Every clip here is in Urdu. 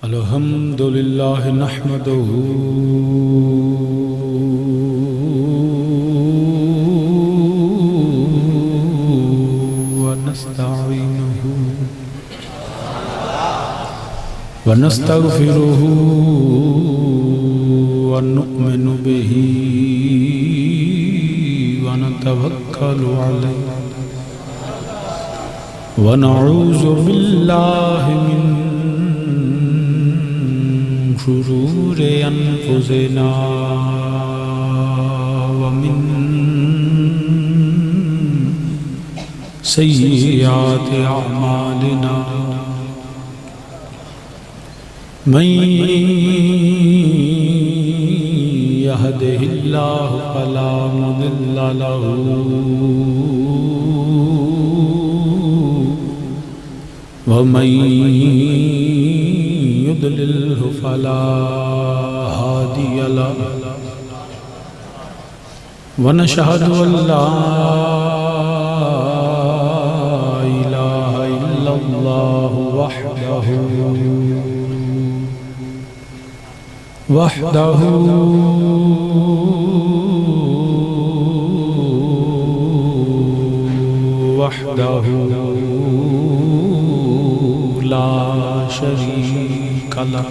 الحمد لله نحمده ونستعينه ونستغفره ونؤمن به ونتوكل عليه ونعوذ بالله من شرور أنفسنا ومن سيئات أعمالنا من يهده الله فلا مضل له ومن يضلله فلا هادي له ونشهد أن لا إله إلا الله وحده لا شريك له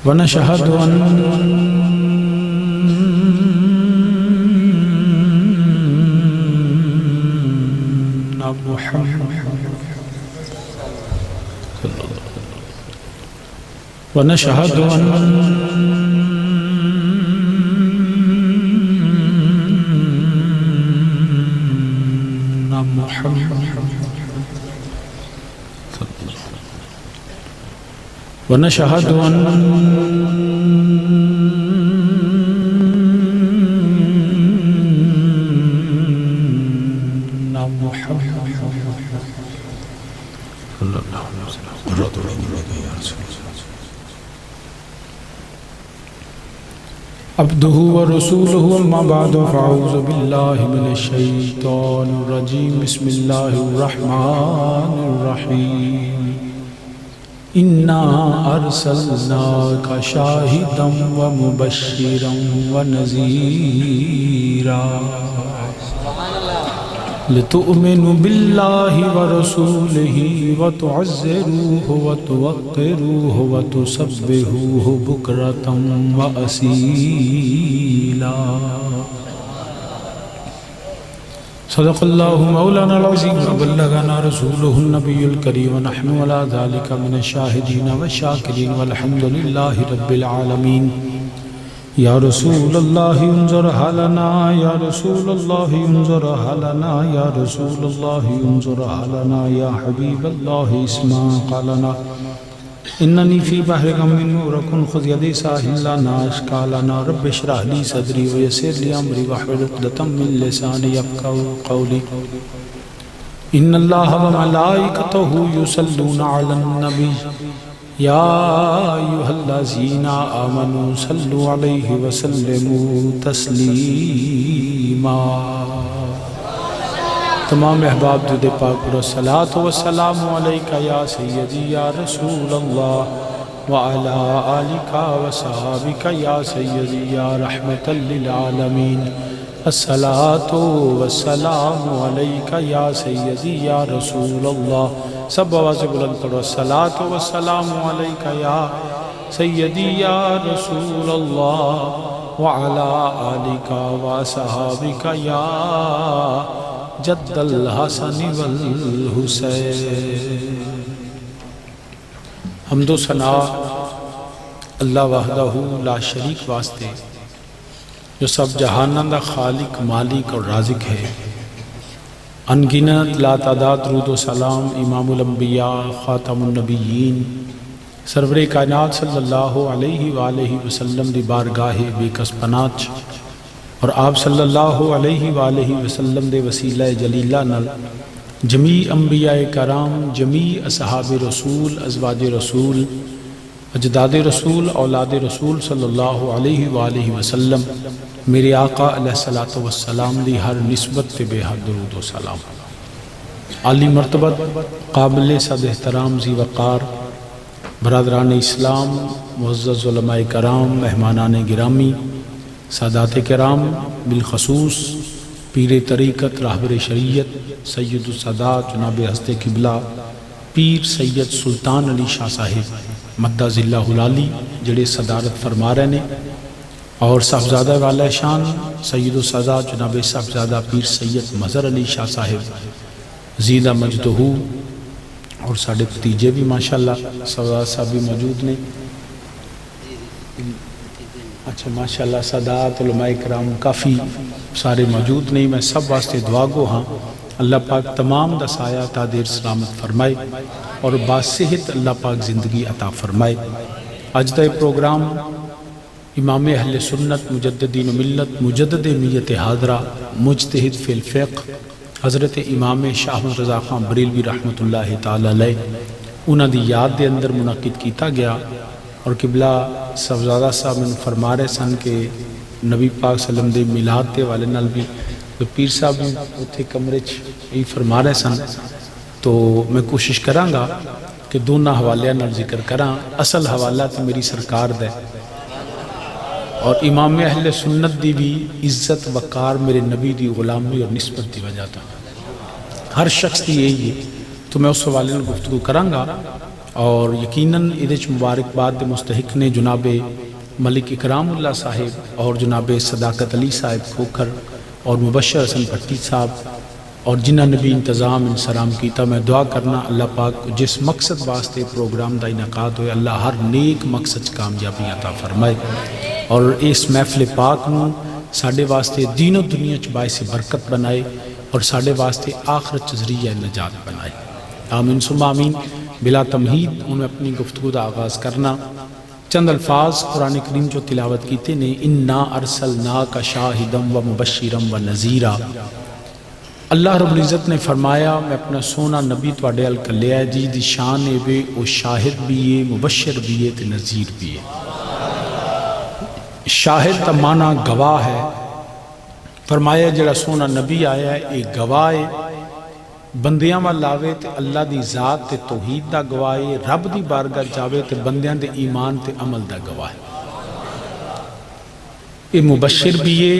ونشهد أن ونشهد أن عبده ورسوله أما بعد فأعوذ بالله من الشيطان الرجيم بسم الله الرحمن الرحيم إنا أرسلناك شاهدا ومبشرا ونذيرا لتؤمنوا بالله ورسوله وتعزروه وتوقروه وتسبحوه بكرة وأصيلا صدق الله مولانا العظيم وبلغنا رسوله النبي الكريم ونحن على ذلك من الشاهدين والشاكرين والحمد لله رب العالمين يا رسول الله انظر حالنا يا رسول الله انظر حالنا يا رسول الله انظر حالنا يا حبيب الله اسمع قالنا إنني في بحر غم نورك خذ يدي ساحل لنا أشكالنا رب اشرح لي صدري ويسر لي أمري واحلل عقدة من لساني يفقهوا قولي إن الله وملائكته يصلون على النبي يا أيها الذين آمنوا صلوا عليه وسلموا تسليما تمام احباب درود پاک پر الصلاۃ والسلام علیک یا سیدی یا رسول اللہ وعلی آلک وصحابک یا سیدی یا رحمت للعالمین الصلاۃ والسلام علیک یا سیدی یا رسول اللہ سب آواز بلند پڑھو الصلاۃ والسلام علیک یا سیدی یا رسول اللہ وعلی آلک وصحابک یا جد الحسن والحسین حمد و ثنا اللہ وحدہ لا شریک واسطے جو سب جہانوں دا خالق مالک اور رازق ہے انگنت لا تعداد درود و سلام امام الانبیاء خاتم النبیین سرور کائنات صلی اللہ علیہ وآلہ وسلم دی بارگاہ بے کس پناچ اور آپ صلی اللہ علیہ وآلہ وسلم دے وسیلہ جلیلہ نل جمیع انبیاء کرام جمیع اصحاب رسول ازواج رسول اجداد رسول اولاد رسول صلی اللہ علیہ وآلہ وسلم میرے آقا علیہ الصلوۃ والسلام دی ہر نسبت پہ بے حد درود و سلام عالی مرتبت قابل صد احترام ذی وقار برادران اسلام، معزز علماء کرام، مہمانان گرامی، سادات کرام، بالخصوص پیر طریقت راہبر شریعت سید السادات جناب ہست قبلہ پیر سید سلطان علی شاہ صاحب مدہ ذلہ العالی جڑے صدارت فرما رہے ہیں، اور صاحبزادہ والا شان سید السادات جناب صاحبزادہ پیر سید مظہر علی شاہ صاحب زیدہ مجدہ، اور ساڑھے بھتیجے بھی ماشاءاللہ صاحبزادہ صاحب بھی موجود نے۔ اچھا ماشاءاللہ سادات علماء کرام کافی سارے موجود نہیں، میں سب واسطے دعا گو ہاں اللہ پاک تمام دا سایہ تا دیر سلامت فرمائے اور باصحت اللہ پاک زندگی عطا فرمائے۔ آج دا پروگرام امام اہل سنت مجددین ملت مجدد میت حاضرہ مجتہد فی الفقہ حضرت امام شاہ احمد رضا خان بریلوی رحمۃ اللہ تعالی علیہ انہاں دی یاد دے اندر منعقد کیتا گیا، اور قبلہ صاحبزادہ صاحب میں فرما رہے سن کہ نبی پاک صلی اللہ علیہ وسلم دے میلاد دے والے نال بھی تو پیر صاحب بھی اتھے کمرے ہی فرما رہے سن، تو میں کوشش کراں گا کہ دونوں حوالے نال ذکر کراں۔ اصل حوالہ تو میری سرکار دے، اور امام اہل سنت دی بھی عزت وقار میرے نبی دی غلامی اور نسبت دی وجہ تھا، ہر شخص دی یہی ہے، تو میں اس حوالے نال گفتگو کراں گا، اور یقیناً ادھے مبارکباد دے مستحق نے جناب ملک اکرام اللہ صاحب اور جناب صداقت علی صاحب کھوکھر اور مبشر حسن بھٹی صاحب، اور جنہاں نے بھی انتظام انسرام کیتا۔ میں دعا کرنا اللہ پاک جس مقصد واسطے پروگرام دا انعقاد ہوئے اللہ ہر نیک مقصد کامیابی عطا فرمائے، اور اس محفل پاک نو ساڑھے واسطے دین و دنیا چ باعث برکت بنائے، اور ساڑھے واسطے آخرت چ ذریعہ نجات بنائے، آمین ثم آمین۔ بلا تمہید انہیں اپنی گفتگو دا آغاز کرنا، چند الفاظ قرآن کریم جو تلاوت کیتے نے، اِنَّا أَرْسَلْنَاكَ شَاهِدًا وَمُبَشِّرًا وَنَذِيرًا۔ اللہ رب العزت نے فرمایا میں اپنا سونا نبی تواڈے ال کلیا ہے جی دی شان ہے وے او شاہد بھی ہے، مبشر بھی ہے تے نذیر بھی ہے۔ شاہد تا معنی گواہ ہے، فرمایا جڑا سونا نبی آیا ہے ایک گواہ ہے، بندیاں وال لاوے تے اللہ دی ذات تے توحید دا گواہ ہے، رب دی بارگاہ جاوے تے بندیاں دے ایمان تے عمل دا گواہ ہے۔ اے مبشر بھی ہے،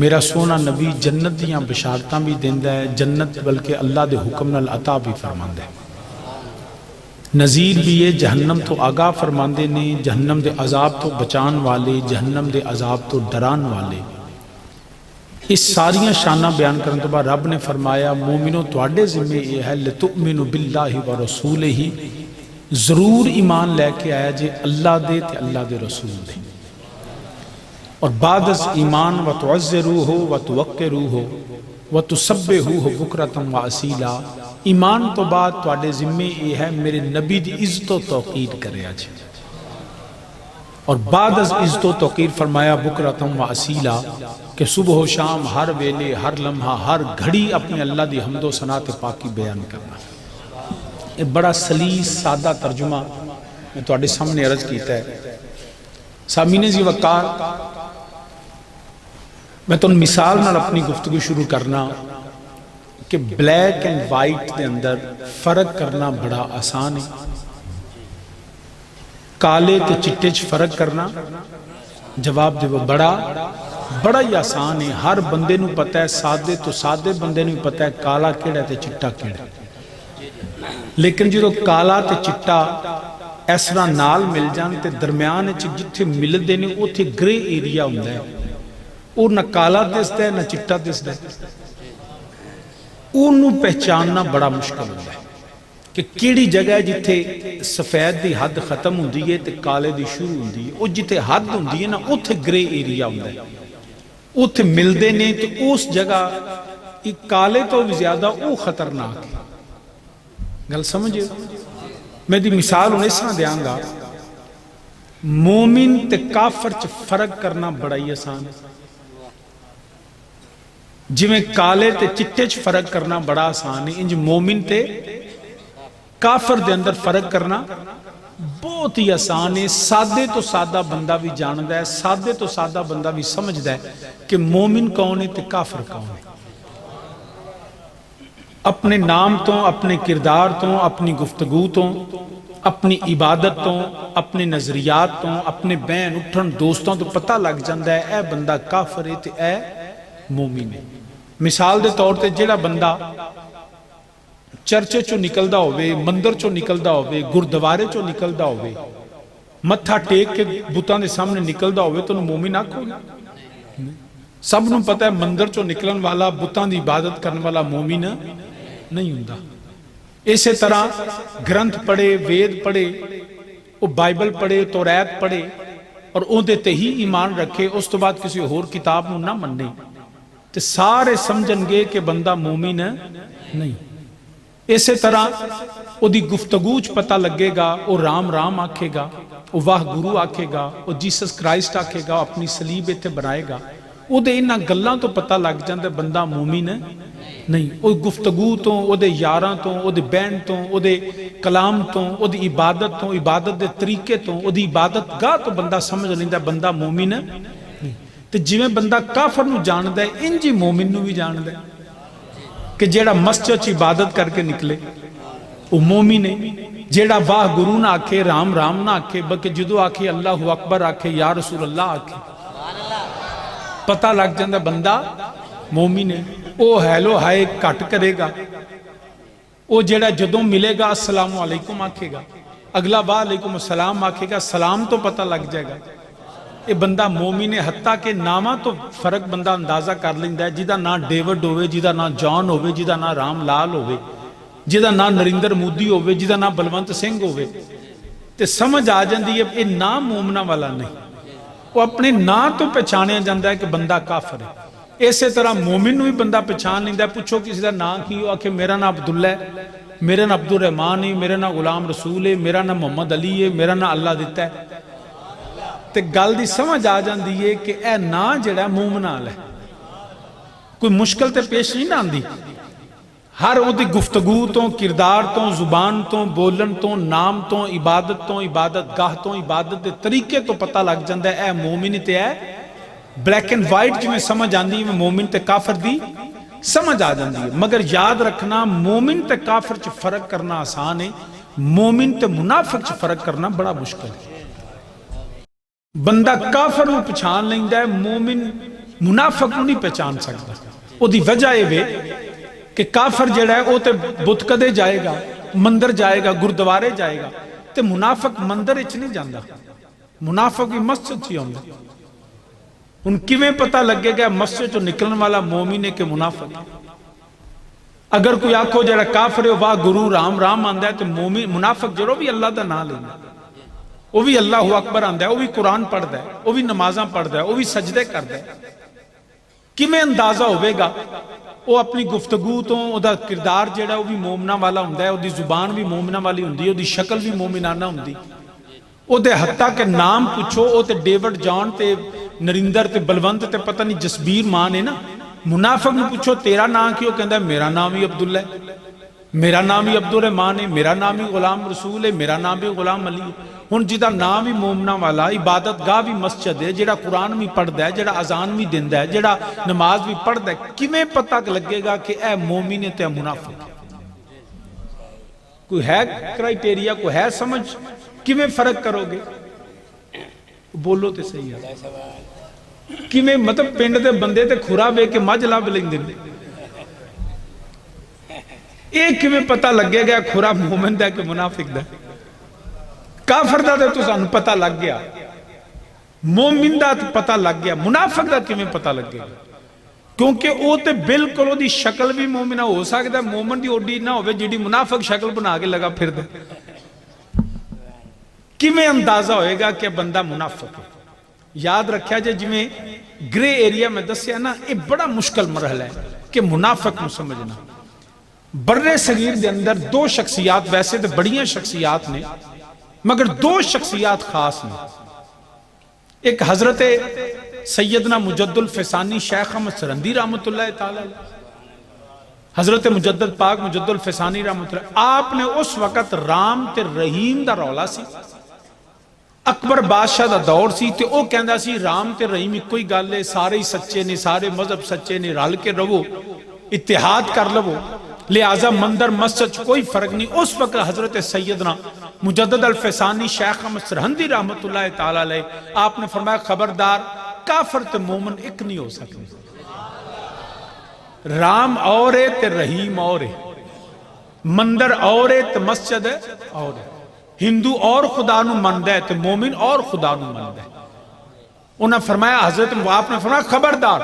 میرا سونا نبی جنت دیاں بشارتاں بھی دیندہ ہے، جنت بلکہ اللہ دے حکم نال عطا بھی فرماندہ ہے۔ نذیر بھی ہے، جہنم تو آگاہ فرماندے نے، جہنم دے عذاب تو بچان والے، جہنم دے عذاب تو ڈران والے۔ اس ساریاں شانہ بیان کرنے تو بعد رب نے فرمایا مومنوں تواڈے ذمہ یہ ہے لتؤمنوا باللہ ورسولہ، ضرور ایمان لے کے آیا جے اللہ دے تے اللہ دے رسول دے، اور بعد از ایمان وتعزروہ وتوقروہ وتسبحوہ بکرۃ واسیلا، ایمان تو بعد تواڈے ذمہ یہ ہے میرے نبی دی عزت و توقیر کرے آج، اور بعد از عزت و توقیر فرمایا بکرۃ واسیلا کہ صبح و شام ہر ویلے ہر لمحہ ہر گھڑی اپنے اللہ دی حمد و ثنا تے پاکی بیان کرنا۔ یہ بڑا سلیس سادہ ترجمہ میں تواڈے سامنے عرض کیتا ہے۔ سامعین ذی وقار، میں تو مثال نال اپنی گفتگو شروع کرنا کہ بلیک اینڈ وائٹ دے اندر فرق کرنا بڑا آسان ہے، کالے تے چٹے چ فرق کرنا جواب دے بڑا ہی آسان ہے، ہر بندے نو پتہ ہے، سادے تو سادے بندے نو پتہ ہے کالا کیڑا تے چٹا کیڑا، لیکن جو کالا تے چٹا اس طرح نال مل جان تے درمیان جتھے ملدے نے اوتھے گرے ایریا ہوندا ہے، اور نہ کالا دسدا ہے نہ چٹا دسدا ہے، اونوں پہچاننا بڑا مشکل ہوتا ہے کہ کیڑی جگہ ہے جتھے سفید دی حد ختم ہوندی ہے تے کالے دی شروع ہوندی ہے، او جتھے حد ہوندی ہے نا اوتھے گرے ایریا ہوندا ہے، اوتھے ملدے نے تو اس جگہ ایک کالے تو بھی زیادہ او خطرناک ہے۔ گل سمجھے؟ میں دی مثال انہیں اس طرح دیاں گا، مومن تے کافر چ فرق کرنا بڑا ہی آسان ہے، جی میں کالے تے چٹے چ فرق کرنا بڑا آسان ہے، انج مومن تے کافر دے اندر فرق کرنا بہت ہی آسان ہے۔ سادے تو سادہ بندہ بھی جاندہ ہے، سادے تو سادہ بندہ بھی سمجھدہ ہے کہ مومن کون ہے تے کافر کون ہے۔ اپنے نام تو، اپنے کردار تو، اپنی گفتگو تو، اپنی عبادت تو، اپنے نظریات تو، اپنے بین اٹھن دوستوں تو پتہ لگ جاندہ ہے اے بندہ کافر ہے تے اے مومن ہے۔ مثال دے طور تے جیڑا بندہ چرچے چو نکلدا ہوئے، مندر چو نکلدا ہوئے، گردوارے چو نکلدا ہوئے، متھا ٹیک کے بتاں دے سامنے نکلدا ہوئے تو مومن آکھو گے؟ سب نو پتہ ہے مندر چو نکلن والا، بتاں دی عبادت کرن والا مومن نہیں ہوندا۔ اسی طرح گرنتھ پڑھے، وید پڑھے، وہ بائبل پڑھے، توریت پڑھے اور اون دے تے ہی ایمان رکھے، اس تو بعد کسی اور کتاب نو نہ مننے تے سارے سمجھن گے کہ بندہ مومن نہیں۔ اسی طرح او دی گفتگو چ پتہ لگے گا، او رام رام آکھے گا، او واہ گرو آکھے گا، او جیسس کرائسٹ آکھے گا، اپنی صلیب ایتھے بنائے گا، او دے انہاں گلاں تو پتہ لگ جاندے بندہ مومن نہیں۔ او گفتگو تو، او دے یاراں تو، او دے بین تو، او دے کلام تو، او دی عبادت تو، عبادت دے طریقے تو، او دی عبادت گاہ تو بندہ سمجھ لیندا بندہ مومن نہیں۔ تے جویں بندہ کافر نو جاندا ہے انج ہی مومن نو بھی جاندا ہے کہ جیڑا مسجد چ عبادت کر کے نکلے وہ مومن ہے، جیڑا واہ گرو نہ آکھے، رام رام نہ آکھے، بلکہ جدو آکھے اللہ اکبر آکھے، یا رسول اللہ آکھے، پتہ لگ جاندہ بندہ مومن ہے۔ او ہیلو ہائے کٹ کرے گا، او جیڑا جدوں ملے گا السلام علیکم آکھے گا، اگلا وعلیکم السلام آکھے گا، سلام تو پتہ لگ جائے گا یہ بندہ مومن ہے۔ حتیٰ کہ نامہ تو فرق بندہ اندازہ کر لیندا ہے، جیدہ نا ڈیوڈ ہوئے، جیدہ نا جان ہوئے، جیدہ نا رام لال ہوئے، جیدہ نا نریندر مودی ہوئے، جیدہ نا بلونت سنگھ ہوئے، تے سمجھ آ جاندی ہے یہ نام مومنہ والا نہیں، وہ اپنے نا تو پہچانے جاندہ ہے کہ بندہ کافر ہے۔ اسی طرح مومن نو بھی بندہ پہچان لیندہ ہے، پوچھو کسی دا نا کی ہو، کہ میرا نا عبداللہ ہے، میرا نا عبد الرحمن ہے، میرا نا غلام رسول ہے، میرا نا محمد علی ہے، میرا نا اللہ دیتا ہے، تے گل دی سمجھ آ جاندی ہے کہ اے نا جڑا ہے مومن آل ہے، کوئی مشکل تے پیش نہیں آندی۔ ہر او دی گفتگو تو، کردار تو، زبان تو، بولن تو، نام تو، عبادت تو، عبادت گاہ تو، عبادت دے طریقے تو پتہ لگ جاندہ ہے اے مومن تے ہے۔ بلیک اینڈ وائٹ جو میں سمجھ آندی ہے مومن تے کافر دی سمجھ آ جاندی ہے، مگر یاد رکھنا مومن تے کافر چ فرق کرنا آسان ہے، مومن تے منافق چ فرق کرنا بڑا مشکل ہے۔ بندہ کافر نو پہچان لیندا ہے، مومن منافق نو نہیں پہچان سکتا۔ او دی وجہ یہ وے کہ کافر جڑا ہے او تے بت کدے جائے گا، مندر جائے گا، گردوارے جائے گا، تے منافق مندر اچ نہیں جاندا، منافق بھی مسجد چ ہوندا۔ ان کیویں پتہ لگے گا مسجد چ نکلن والا مومن ہے کہ منافق ہے؟ اگر کوئی آکھو جڑا کافر ہے واہ گرو رام رام آندا ہے، تے مومن منافق جڑو بھی اللہ دا نام لیندا ہے، وہ بھی اللہ اکبر آندا ہے، وہ بھی قرآن پڑھدا ہے، وہ بھی نمازاں پڑھدا ہے، وہ بھی سجدے کردا ہے، کیویں اندازہ ہوئے گا؟ وہ اپنی گفتگو تو، وہ دا کردار جڑا وہ بھی مومنہ والا ہوندا ہے، وہ دی زبان بھی مومنہ والی ہوندی ہے، وہ دی شکل بھی مومنانہ ہوندی، وہ دے حتیٰ کہ نام پوچھو وہ تے ڈیوڈ جان تے نریندر تے بلونت تے پتہ نہیں جسبیر مان ہے نا۔ منافق نے پوچھو تیرا نام کیوں، کہندا ہے میرا نام ہی عبداللہ ہے، میرا نام ہی عبد الرحمن ہے، میرا نام ہی غلام رسول ہے، میرا نام بھی غلام علی ہے۔ ہن جدا نام ہی مومنہ والا، عبادت گاہ بھی مسجد ہے، جڑا قرآن بھی پڑھدا ہے، جڑا اذان بھی دیندا ہے، جڑا نماز بھی پڑھدا ہے، کیویں پتہ لگے گا کہ اے مومن ہے تے منافق ہے؟ کوئی ہے کرائیٹیریا، کوئی ہے سمجھ؟ کیویں فرق کرو گے؟ بولو تے صحیح ہے، کیویں مطلب پنڈ دے بندے تے کھرا وے کے مجھ لب لیندے نے، ایک کیویں پتہ لگے گا کھرا مومن دا کہ منافق دا؟ کافر دا تو سانو پتہ لگ گیا، مومن دا پتہ لگ گیا، منافق دا کیویں پتہ لگے گا؟ کیونکہ او تے بالکل او دی شکل بھی مومنہ ہو سکتا ہے، مومن دی اوڈی نہ ہوئے جیڑی منافق شکل بنا کے لگا پھر دے، کیویں اندازہ ہوئے گا کہ بندہ منافق ہے؟ یاد رکھیا جی میں گرے ایریا میں دسیا نا، یہ بڑا مشکل مرحلہ ہے کہ منافق نو سمجھنا۔ برے صغیر دے اندر دو شخصیات، ویسے تو بڑیاں شخصیات نے مگر دو شخصیات خاص نے، ایک حضرت سیدنا مجدد الفسانی شیخ احمد سرندی رحمت اللہ تعالی، حضرت مجدد پاک مجدد الفسانی رحمت اللہ، آپ نے اس وقت رام تے رحیم دا رولا سی، اکبر بادشاہ دا دور سی، تے او کہندا سی رام تے رحیم ایک کوئی گل ہے، سارے ہی سچے نے، سارے مذہب سچے نے، رل کے رہو، اتحاد کر لو، لہٰذا مندر مسجد کوئی فرق نہیں. اس وقت حضرت سیدنا مجدد الفسانی شیخ احمد سرہندی رحمت اللہ تعالی علیہ آپ نے فرمایا خبردار کافر تے مومن ایک نہیں ہو سکتے. رام اور ہے تے رحیم اور ہے، مندر اور ہے تے مسجد اور ہے. ہندو اور خدا نو مند ہے تے مومن اور خدا نو مند ہے. انہاں فرمایا حضرت آپ نے فرمایا خبردار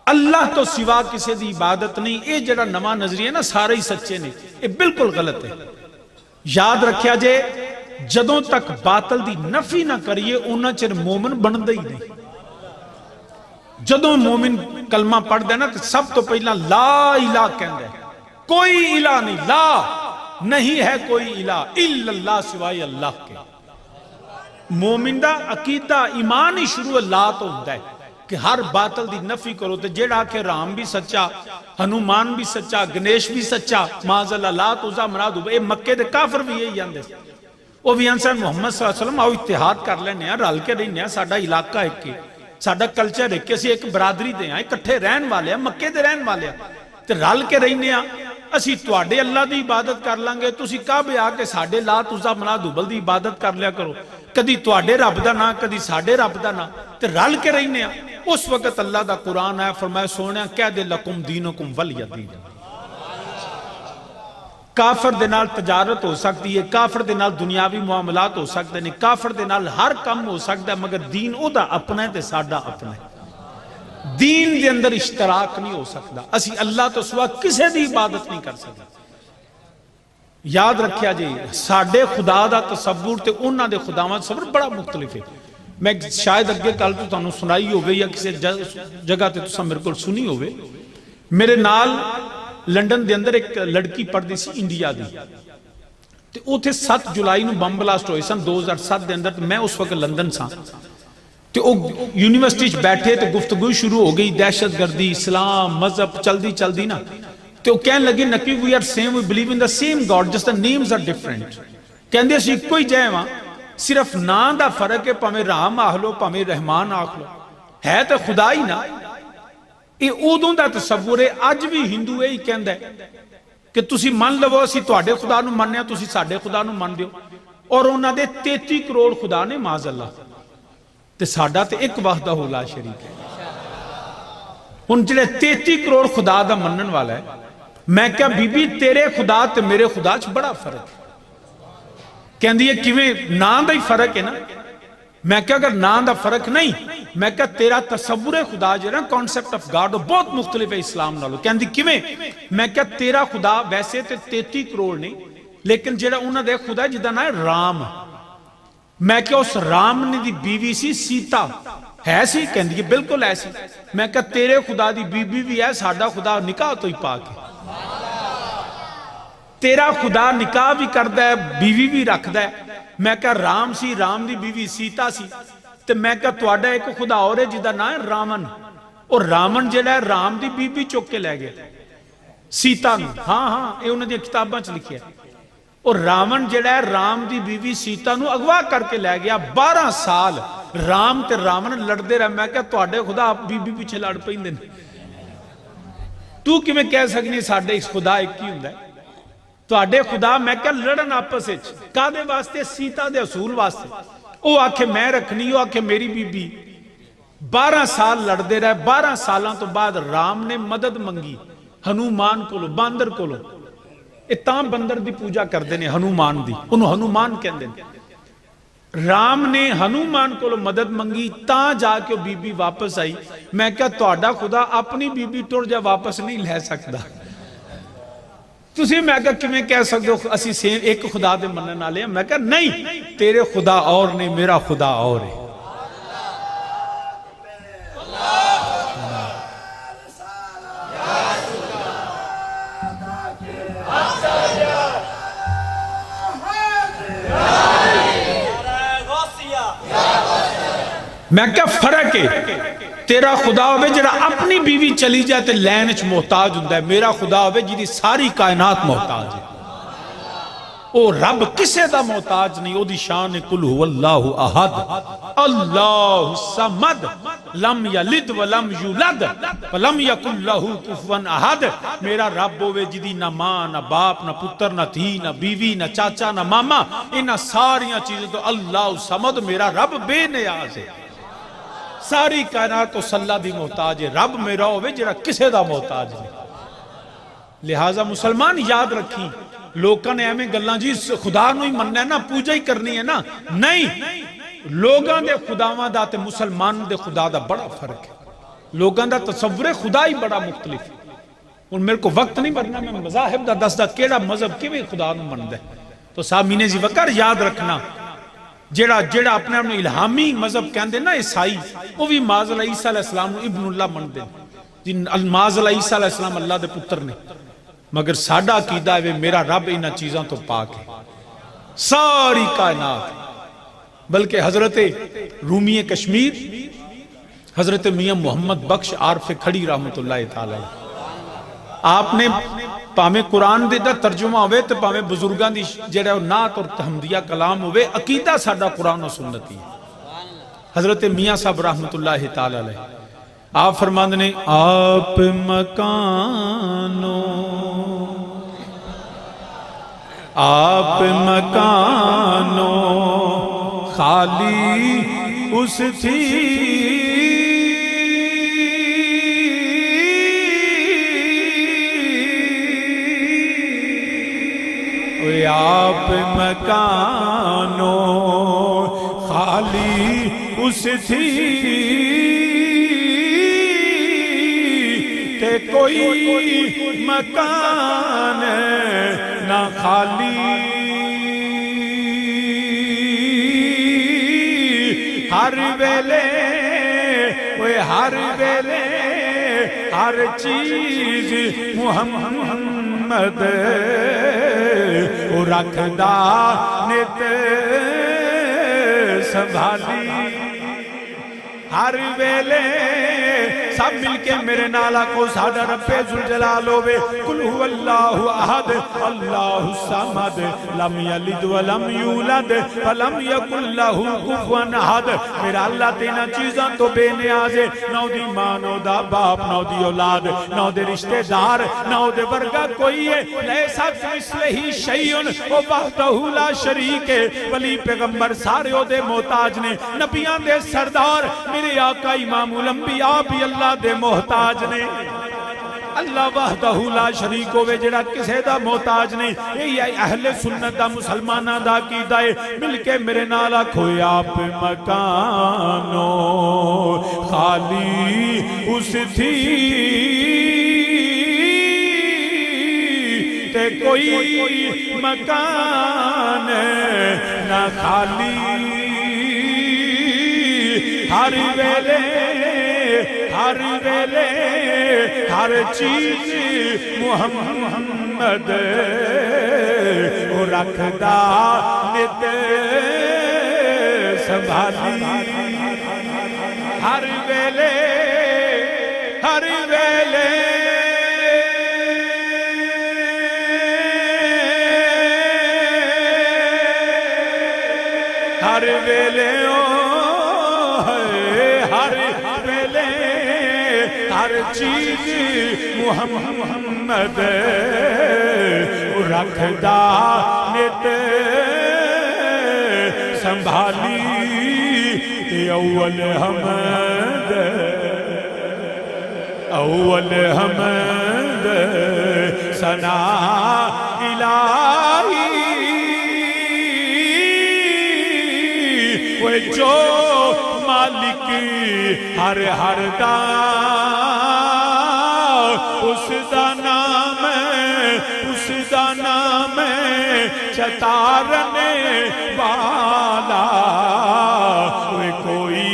اللہ تو سوا کسی دی عبادت نہیں. اے جڑا نواں نظریہ نا سارے ہی سچے نے، اے بالکل غلط ہے. یاد رکھیا جے جدوں تک باطل دی نفی نہ کریے انہاں چر مومن بندہ ہی نہیں. جدوں مومن کلمہ پڑھ دے نا تو سب تو پہلا لا الہ کہندے ہے. کوئی الہ نہیں، لا نہیں ہے کوئی الہ الا اللہ سوائے اللہ کے. مومن دا عقیدہ ایمان ہی شروع لا تو ہوتا ہے کہ ہر باطل دی نفی کرو. تو جیڑا کہ رام بھی سچا، ہنومان بھی سچا، گنیش بھی سچا، معاذ اللہ لا توزہ مراد ہو. اے مکے دے کافر بھی یہی جاندے وہ بھی انسان محمد صلی اللہ علیہ وسلم آؤ اتحاد کر لینے ہیں، رل کے رہنے ہیں، ساڈا علاقہ ایک ہے، ساڈا کلچر ایک ہے، اسی ایک برادری دے ہیں، اکٹھے رہن والے ہیں، مکے دے رہن والے ہیں، تے رل کے رہنے ہیں. اسی تواڈے اللہ دی عبادت کر لانگے، تسی کعبے آ کے ساڈے لات عزا منات ہبل دی عبادت کر لیا کرو. کدی تواڈے رب دا نا کدی ساڈے رب دا نا، تے رل کے رہنے ہیں. اس وقت اللہ دا قرآن ہے فرمایا سونے کہہ دے لکم دینکم ولی دین. کافر دے نال تجارت ہو سکتی ہے، کافر دے نال دنیاوی معاملات ہو سکتے ہیں، کافر دے نال ہر کم ہو سکتا ہے، مگر دین او دا اپنا ہے تے ساڈا اپنا ہے. دین دے اندر اشتراک نہیں ہو سکتا. اسی اللہ تو سوا کسے دی عبادت نہیں کر سکتے. یاد رکھیا جی ساڈے خدا دا تصور تے انہاں دے خداواں دا تصور بڑا مختلف ہے. میں شاید اگے کل تو تانوں سنائی ہوگی یا کسی جگہ تے تساں میرے کول سنی ہوگی. میرے نال لنڈن دے اندر ایک لڑکی پڑھدی سی انڈیا دی، تے اوتھے 7 جولائی نو بم بلاسٹ ہوئے سن 2007 دے اندر. تے میں اس وقت لندن سا تے او یونیورسٹی چ بیٹھے تے گفتگو شروع ہو گئی دہشت گردی اسلام مذہب چلدی نا. تے وہ کہنے لگے نکی we are same we believe in the same God just the names are different. کہندے اسی کوئی جے وہاں صرف نام دا فرق ہے، پاویں رام آکھ لو پاویں رحمان آکھ لو، ہے تے خدا ہی نا. اے ادوں دا تصور ہے. اج بھی ہندو یہی کہندا ہے کہ تسی من لو اسی تواڈے خدا نو مننے تسی ساڈے خدا نو من دیو، اور انہاں دے 33 کروڑ خدا نے معاذ اللہ، تے ساڈا تے ایک وحدہ لا شریک ہے. ہن جڑے 33 کروڑ خدا دا منن والا ہے، میں کہا بی بی تیرے خدا تے میرے خدا چ بڑا فرق ہے. کہندی ہے کیویں نام دا ہی فرق ہے نا. میں کہا اگر نام دا فرق نہیں، میں کہا تیرا تصور خدا جو ہے نا کانسیپٹ آف گاڈ بہت مختلف ہے اسلام نالوں. کہندی کیویں؟ میں کہا تیرا خدا ویسے تے 33 کروڑ نہیں، لیکن جڑا انہاں دے خدا جدا نا ہے رام. میں کہا اس رام نے دی بیوی سی سیتا ہے سی؟ کہندی بالکل ایسی. میں کہا تیرے خدا دی بیوی بھی ہے، ساڈا خدا نکاح تو ہی پاک ہے. تیرا خدا نکاح بھی کردہ ہے بیوی بھی رکھدہ ہے. میں کہا رام سی، رام دی بیوی سیتا سی. تے میں کہا تواڈا ایک خدا اور ہے جدا نا ہے رامن، اور رامن جڑا ہے رام دی بیوی چک کے لے گئے سیتا نو. ہاں یہ انہوں نے کتاباں چ لکھیا ہے. اور رامن جڑا ہے رام دی بیوی سیتا نو اغوا کر کے لے گیا. 12 سال رام تے رامن لڑدے رہے. میں کہا تواڈے خدا بیوی پیچھے لڑ پیندے نے، تو کیویں کہہ سکنی ساڈے اس خدا ایک ہی ہوندا ہے؟ تواڈے خدا میں کہا لڑن آپس وچ کادے واسطے؟ سیتا دے اصول واسطے. او آکھے میں رکھنی، او آکھے میری بی بی. 12 سال لڑدے رہے. 12 سالاں تو بعد رام نے مدد منگی ہنومان کولو، باندر کولو. اتاں بندر دی پوجا کردے نے ہنومان دی، انہوں ہنومان کہندے نے. رام نے ہنومان کولو مدد منگی تاں جا کے بی بی واپس آئی. میں کہا تواڈا خدا اپنی بی بی ٹر جا واپس نہیں لے سکدا. تسی میں کہا کیویں کہہ سکتے ہو اسی سیم ایک خدا دے منن والے ہیں؟ میں کہا نہیں، تیرے خدا اور نے، میرا خدا اور ہے. میں کہا فرق ہے. تیرا خدا ہوئے جڑا اپنی بیوی چلی جائے تے لین چ محتاج ہوندا ہے، میرا خدا ہوئے جی ساری کائنات محتاج ہے. او رب کسے دا محتاج نہیں. او دی شان کل هو اللہ احد اللہ الصمد لم یلد ولم یولد ولم یکن لہ کفوا احد. میرا رب ہوئے جدی نہ ماں نہ باپ نہ پتر نہ دھی نہ بیوی نہ چاچا نہ ماما، انہاں ساریاں چیزیں تو اللہ صمد میرا رب بے نیاز ہے. ساری کائنات تو اللہ دی محتاج ہے. رب میرا ہوئے جڑا کسے دا محتاج نہیں. لہٰذا مسلمان یاد رکھیں، لوگاں نے ایمیں گلاں جی خدا نو ہی مننا ہے نا، پوجا ہی کرنی ہے نا. نہیں، لوگاں دے خداواں دا تے مسلمان دے خدا دا بڑا فرق ہے. لوگاں دا تصور خدا ہی بڑا مختلف ہے. اور میرے کو وقت نہیں بھرنا، میں مذاہب دا دسدا کیڑا مذہب کیویں خدا نو مندا ہے. تو سامعین ذی وقار یاد رکھنا، جڑا اپنے آپ الہامی مذہب کہندے نا عیسائی، وہ بھی معاذ اللہ عیسیٰ علیہ السلام نو ابن اللہ مندے جن معاذ اللہ عیسیٰ علیہ السلام اللہ دے پتر نے. مگر ساڈا عقیدہ ہے میرا رب انہاں چیزاں تو پاک ہے، ساری کائنات. بلکہ حضرت رومی کشمیر حضرت میاں محمد بخش عارف کھڑی رحمت اللہ تعالی، آپ نے پاویں قرآن دے دا ترجمہ ہوئے تو پاویں بزرگاں دی جڑا نعت اور تحمدیہ کلام ہوئے، عقیدہ ساڈا قرآن و سنت ہی. حضرت میاں صاحب رحمت اللہ تعالی علیہ آپ فرماندے نے، آپ مکانوں خالی اس تھی آپ مکانوں خالی اس تھی کہ کوئی مکان نہ خالی. ہر ویلے ہر ویلے ہر چیز محمد وہ رکھدا نت سنبھالی. ہر ویلے سب مل کے میرے نالا کو سادہ رب ذوالجلال ہوئے. قل هو اللہ احد اللہ الصمد لم یلد ولم یولد ولم یکن لہ کفوا احد. میرا اللہ تینا چیزاں تو بے نیاز ہے، نہ دی ماں نہ دا باپ نہ دی اولاد نہ دے رشتہ دار نہ دے ورگا کوئی ہے. لیسا کمثلہ شیء وحدہ لا شریک ہے. ولی پیغمبر سارے دے محتاج نے، نبیاں دے سردار میرے آقا امام الانبیاء بھی اللہ دے محتاج نے. اللہ وحدہ لا شریک ہوئے جڑا کسے دا محتاج نہیں. یہی اہل سنت دا مسلمانہ دا عقیدہ ہے. مل کے میرے نال آکھو، آپ مکانوں خالی اس تھی تے کوئی مکان نہ خالی. ہر ویلے ہر چیز محمد وہ رکھدا نت سنبھالی. ہر ویلے ہر ویلے ہر ویلے ہر چیز محمد رکھدا نت سنبھالی. اول حمد ثنا الہی وہ جو مالک ہر دا اس دا نام چتارنے والا. وہ کوئی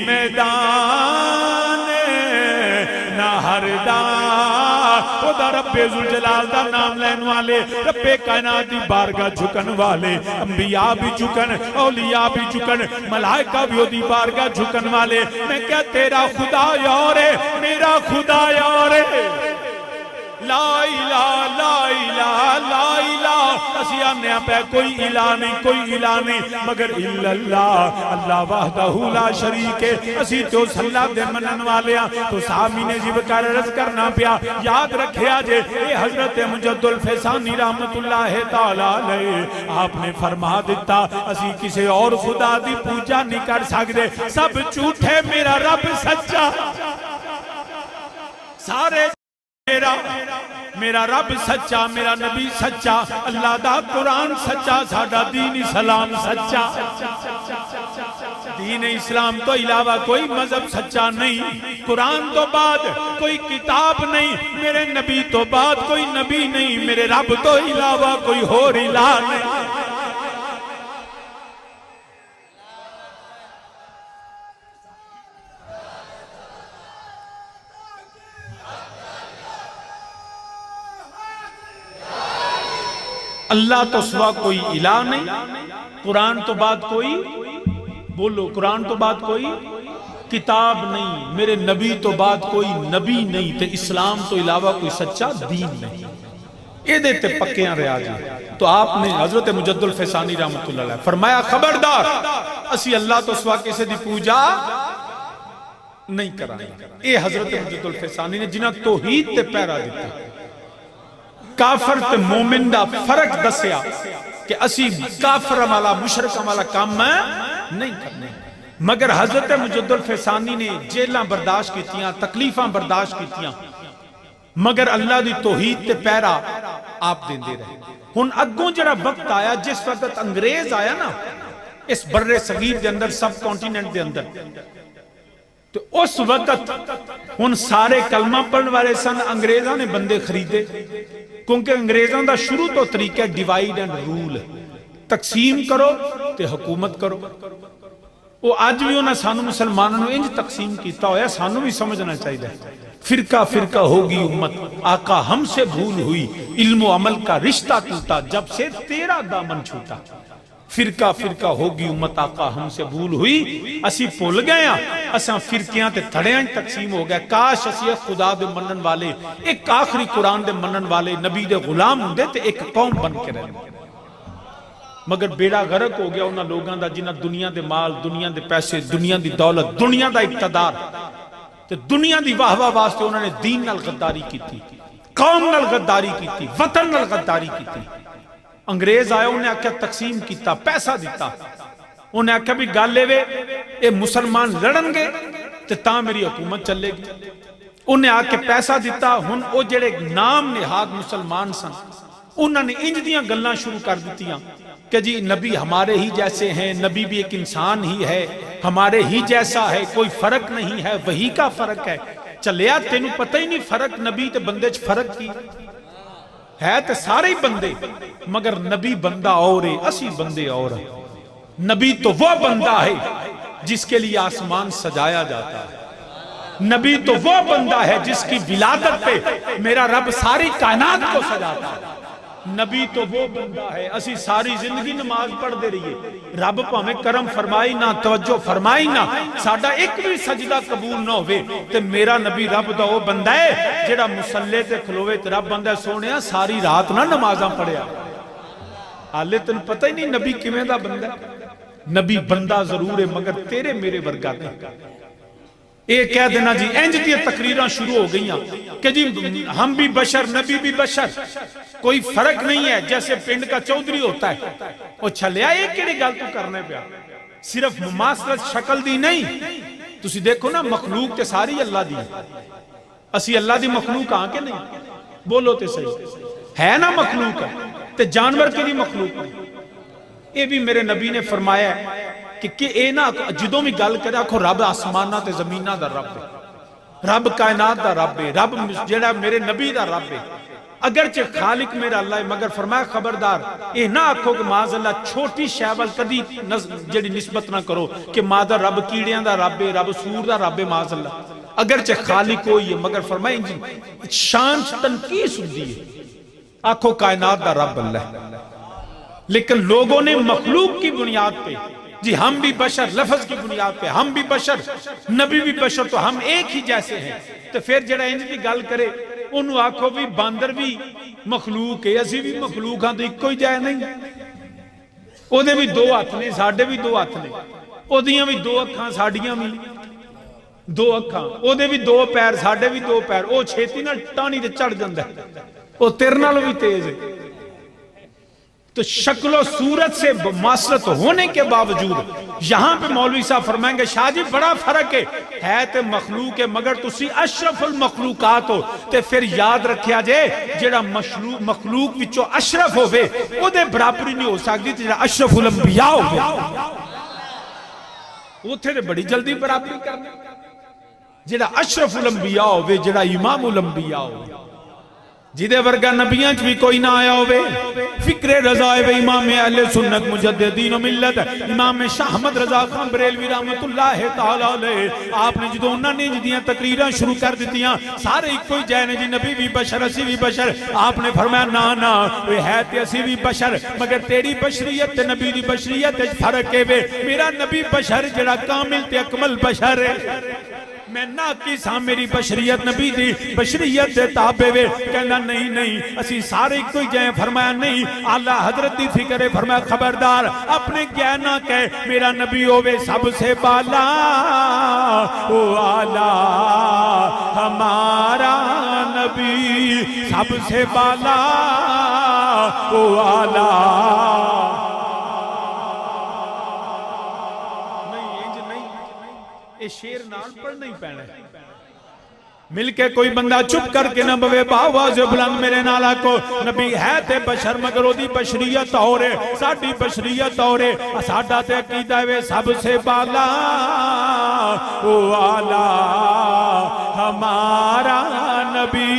میدان نہ ہر دا خدا رب ذوالجلال دا نام لین والے، رب کائنات دی بارگاہ جھکن والے، انبیاء بھی جھکن، اولیاء بھی جھکن، ملائکہ بھی دی بارگاہ جھکن والے. میں کیا تیرا خدا یار ہے، میرا خدا یار ہے. لا الہ لا الہ لا الہ. اسی اسی آنے پہ کوئی الہ نہیں کوئی الہ نہیں مگر الا اللہ اللہ وحدہ لا شریک ہے اسی تو صلاح دے منن والے ہیں تو صحابی نے جب کر عرض کرنا پیا یاد رکھے آجے اے حضرت مجد الفیسانی رحمت اللہ تعالیٰ علیہ آپ نے فرما دیتا اسی کسی اور خدا دی پوجا نہیں کر سکتے سب جھوٹے میرا رب سچا سارے میرا رب سچا میرا نبی سچا اللہ دا قرآن سچا ساڈا دین اسلام سچا دین اسلام تو علاوہ کوئی مذہب سچا نہیں قرآن تو بعد کوئی کتاب نہیں میرے نبی تو بعد کوئی نبی نہیں میرے رب تو علاوہ کوئی اور الہ نہیں اللہ تو سوا کوئی الہ نہیں قرآن تو بعد کوئی بولو قرآن تو بعد کوئی کتاب نہیں میرے نبی تو بعد کوئی نبی نہیں تے اسلام تو علاوہ کوئی سچا دین نہیں یہ دیتے پکیاں رہا جی تو آپ نے حضرت مجد الفیسانی رحمت اللہ علیہ فرمایا خبردار اسی اللہ تو سوا کسی دی پوجا نہیں کرائیں اے حضرت مجد الفیسانی نے جنہ توحید تے پیرا دیتا کافر تے مومن دا فرق دسیا کہ اسی کافر والا مشرک والا کام نہیں کرنے مگر حضرت مجد الفیسانی نے جیلاں برداشت کیتیاں تکلیفاں برداشت کیتیاں مگر اللہ دی توحید تے پیرا آپ دین دے رہے ہن اگوں جڑا وقت آیا جس وقت انگریز آیا نا اس بر صغیر دے اندر سب کانٹیننٹ دے اندر تو اس وقت ان سارے کلمہ پڑھنے والے سن انگریزاں نے بندے خریدے کیونکہ انگریزاں دا شروع تو طریقہ ڈیوائیڈ اینڈ رول تقسیم کرو تے حکومت کرو وہ آج بھی انہاں سانو مسلمانوں انج تقسیم کیتا ہویا سانو بھی سمجھنا چاہیے فرقہ فرقہ ہوگی امت آقا ہم سے بھول ہوئی علم و عمل کا رشتہ ٹوٹا جب سے تیرا دامن چھوٹا فرقہ فرقہ ہوگی امت آقا ہم سے بھول ہوئی اسی پول گئے ہیں اساں فرقیاں تے تھڑیاں تقسیم ہو گئے کاش اسی ایک خدا دے منن والے ایک آخری قرآن دے منن والے نبی دے غلام ہوندے تے ایک قوم بن کے رہنے مگر بیڑا غرق ہو گیا انہاں لوگاں دا جنہاں دنیا دے مال دنیا دے پیسے دنیا دی دولت دنیا دا اقتدار تے دنیا دی واہ واہ واسطے انہوں نے دین نال غداری کی تھی قوم نال غداری کی تھی وطن نال غداری کی تھی انگریز آیا انہیں آکھا تقسیم کیتا پیسہ دیتا انہیں آکھا بھی گال لے وے اے مسلمان لڑن گے تے تاں میری حکومت چلے گی انہیں آکھا پیسہ دیتا ہن او جڑے نام نہاد مسلمان سن انہوں نے انج دیاں گلاں شروع کر دیتیاں کہ جی نبی ہمارے ہی جیسے ہیں نبی بھی ایک انسان ہی ہے ہمارے ہی جیسا ہے کوئی فرق نہیں ہے وہی کا فرق ہے چلیا تینوں پتہ ہی نہیں فرق نبی تے بندے چ فرق کی ہے تے سارے ہی بندے مگر نبی بندہ اور ہے اسی بندے اور ہے نبی تو وہ بندہ ہے جس کے لیے آسمان سجایا جاتا ہے نبی تو وہ بندہ ہے جس کی ولادت پہ میرا رب ساری کائنات کو سجاتا ہے نبی تو وہ بندہ ہے اسی ساری زندگی نماز پڑھ دے رہی ہے رب پاویں کرم فرمائی نہ توجہ فرمائی نہ ساڈا ایک بھی سجدہ قبول نہ ہوئے تے میرا نبی رب دا وہ بندہ ہے جڑا مصلے تے کھلوے تے رب بندہ سونیا ساری رات نہ نمازاں پڑھیا حالے تن پتہ ہی نہیں نبی کیویں دا بندہ ہے نبی بندہ ضرور ہے مگر تیرے میرے ورگا نہیں یہ کہہ دینا جی انج دی تقریراں شروع ہو گئیاں کہ جی ہم بھی بشر نبی بھی بشر کوئی فرق نہیں ہے جیسے پنڈ کا چودھری ہوتا ہے وہ چھلیا ایک کیڑی گل تو کرنے پیا صرف مماثلت شکل دی نہیں تسی دیکھو نا مخلوق تے ساری اللہ دی اسی اللہ دی مخلوق ہاں کہ نہیں بولو تے صحیح ہے نا مخلوق ہے تے جانور کی دی مخلوق ہے یہ بھی میرے نبی نے فرمایا ہے کہ اے نا جدوں بھی گل کرے آکھو رب آسمانہ تے زمینہ دا رب ہے رب کائنات دا رب ہے رب جڑا میرے نبی دا رب ہے اگرچہ خالق میرا اللہ ہے مگر فرمایا خبردار اے نہ آکھو کہ معاذ اللہ چھوٹی شیوال کدی جڑی نسبت نہ کرو کہ مادر رب کیڑیاں دا رب ہے رب سور دا رب ہے معاذ اللہ اگرچہ خالق ہوئی ہے مگر فرمایا شان تنقیس ہوندی ہے آکھو کائنات دا رب اللہ ہے لیکن لوگوں نے مخلوق کی بنیاد پہ جی ہم بھی بشر لفظ کی بنیاد پہ ہم بھی بشر نبی بھی بشر تو ہم ایک ہی جیسے ہیں تو پھر جڑا انج دی گل کرے انہوں آکھو بھی باندر بھی مخلوق ہے، اسی بھی مخلوق ہاں تو ایک کوئی جائے نہیں. او دے بھی دو ہاتھ نے، ساڈے بھی دو ہاتھ نے. او دیاں بھی دو اکھاں، ساڈیاں بھی دو اکھاں. او دے بھی دو پیر، ساڈے بھی دو پیر. او چھیتی نال ٹانی تے چڑھ جاندا ہے، او تیرے نال بھی تیز ہے. تو شکل و صورت سے مماثلت ہونے کے باوجود یہاں پہ مولوی صاحب فرمائیں گے شاہ جی بڑا فرق ہے تے مخلوق ہے مگر تسی اشرف المخلوقات ہو. تے پھر یاد رکھیا جے جڑا مخلوق وچوں اشرف ہوئے او دے برابری نہیں ہو سکتی جڑا اشرف الانبیاء ہوئے. اوتھے تے بڑی جلدی برابری کرنا. جڑا اشرف الانبیاء ہوئے، جڑا امام الانبیاء ہوئے، جدے ورگا نبیاں چ بھی کوئی نہ آیا ہوئے. فکر رضا ہے امام اہل سنت مجددین و ملت امام شاہ احمد رضا خان بریلوی رحمت اللہ تعالیٰ علیہ. آپ نے جدو انہوں نے جدیاں تقریران شروع کر دیتیاں سارے ایک کوئی جائے جی نبی بھی بشر اسی بھی بشر. آپ نے فرمایا نا وہ ہے تے اسی بھی بشر مگر تیری بشریت تے نبی دی بشریت فرق ہے. میرا نبی بشر جڑا کامل تے اکمل بشر ہے، میں ناقص ہاں، میری بشریت نبی دی بشریت دے تابع وے. کہنا نہیں اسی سارے کوئی جائیں. فرمایا نہیں، اعلیٰ حضرت دی فکر ہے. فرمایا خبردار اپنے کیا نہ کہے میرا نبی ہوئے سب سے بالا، او اعلیٰ ہمارا نبی سب سے بالا، او اعلیٰ. شیر نال پڑھنا ہی پینا ہے. مل کے کوئی بندہ چپ کر کے نہ بوے باواز بلند میرے نالا کو نبی ہے تے بشر مگر دی بشریت اور ہے، ساڑی بشریت اور ہے. ساڑا تے عقیدہ ہے سب سے بالا، او اعلیٰ ہمارا نبی.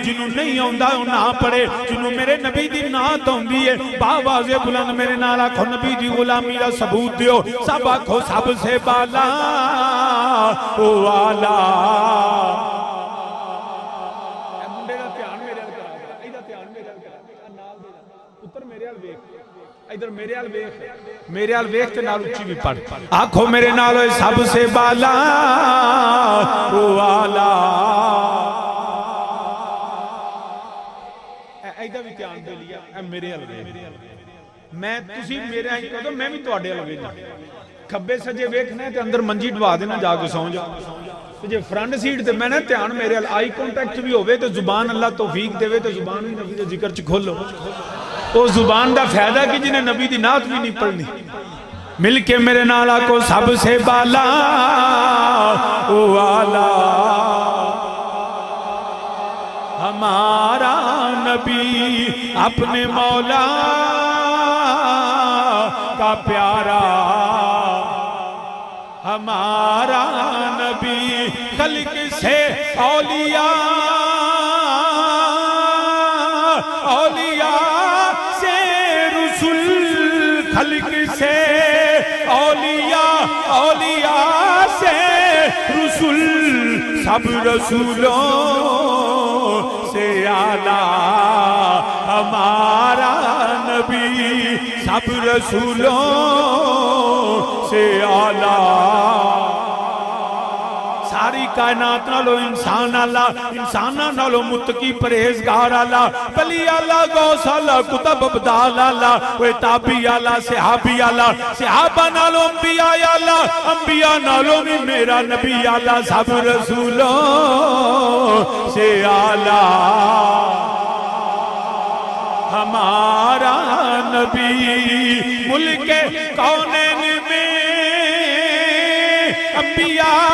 جنہوں نہیں ہوندہ نہ پڑے، جنہوں میرے نبی دی نات ہوندی ہے باواز بلند میرے نالا کو نبی دی غلامی دا ثبوت دیو. سب آکھو سب سے بالا، او اعلیٰ. ادھر میرے آل ویخ تے نال اچھی بھی پڑھ. آنکھوں میرے نال ہوئے سب سے بالا، او اعلیٰ. ایدہ بھی تیان دے لیا اے میرے آل ویخ. میں تسی میرے آئی کہا تو میں بھی تو آڈے آل ویخ. کھبے سجے ویکھنے تے اندر منجی ڈوا دینا جا کے سون جا. جے فرنٹ سیٹ تے میں نے تیان میرے آل آئی کونٹیکٹ بھی ہوئے تو زبان اللہ توفیق دے تو زبان بھی نبی دے ذکر چ کھولو. وہ زبان دا فائدہ کی جنہیں نبی دی نات بھی نہیں پڑھنی. مل کے میرے نالا کو سب سے بالا، او اعلیٰ ہمارا نبی اپنے مولا کا پیارا. ہمارا نبی خلق سے اولیاء خلق سے اولیاء سے رسول سب رسولوں سے اعلیٰ. ہمارا نبی سب رسولوں سے اعلیٰ. ساری کائنات نالو انسان اللہ، انسانہ نالو متقی پرہیزگار اللہ، ولی اللہ، غوث اللہ، کتب ابدال اللہ، وہ تابعی اللہ، صحابی اللہ، صحابہ نالو انبیاء اللہ، انبیاء نالو بھی میرا نبی اللہ. سب رسولوں سے اعلیٰ. ہمارا نبی ملک کونین میں انبیاء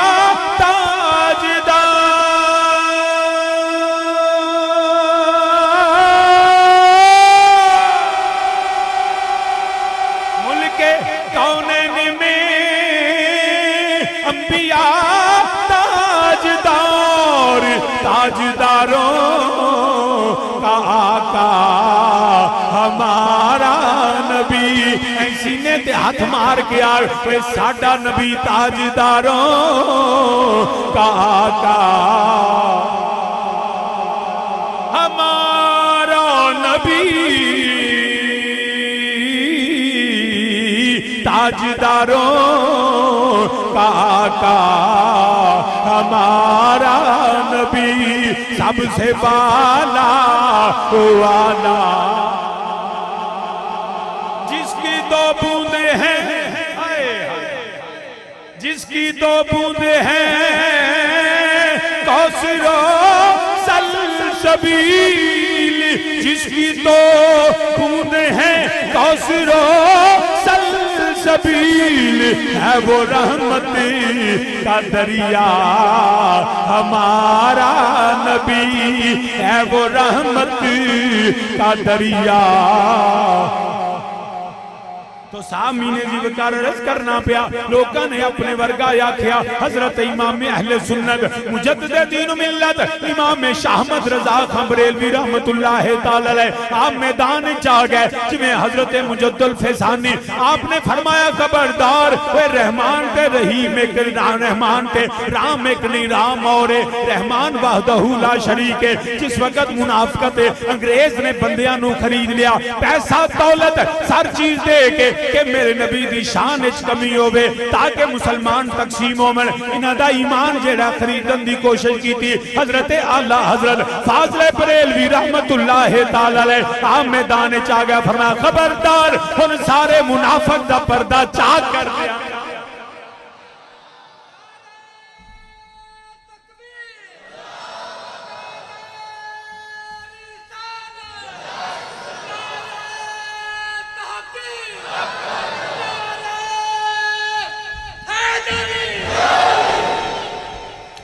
تاجداروں کا آقا ہمارا نبی. سینے تے ہاتھ مار کے آر کوئی ساڑھا نبی تاجداروں کا آقا ہمارا نبی تاجداروں کا آقا ہمارا نبی سب سے بالا والا، جس کی دو بوندیں ہیں، جس کی دو بوندیں ہیں کوثر و سلسبیل، جس کی دو بوندیں ہیں کوثر و سلسبیل، ہے وہ رحمت کا دریا ہمارا نبی، ہے وہ رحمت کا دریا۔ تو سامین جی وکار رض کرنا پیا، لوگاں نے اپنے ورگا یا کیا حضرت امام اہل سنت مجدد دین و ملت امام شاہ احمد رضا خان بریلوی رحمت اللہ تعالی علیہ آپ میدان چاہ گئے جویں حضرت مجدد الفیضانی آپ نے فرمایا خبردار اے رحمان تے رحیم ایک رحمان تے رام ایک نہیں رام اور رحمان وحدہ لا شریک ہے۔ جس وقت منافقت انگریز نے بندیاں نو خرید لیا، پیسہ دولت سر چیز دے کے کہ میرے نبی دی شان اچ کمی ہوئے تاکہ مسلمان تقسیم ہو من، انہاں دا ایمان جیڑا خریدن دی کوشش کی تھی۔ حضرت اعلیٰ حضرت فاضل بریلوی رحمت اللہ تعالی علیہ آپ میدان چاہ گیا، فرمایا خبردار ان سارے منافق دا پردہ چاک کر دیا۔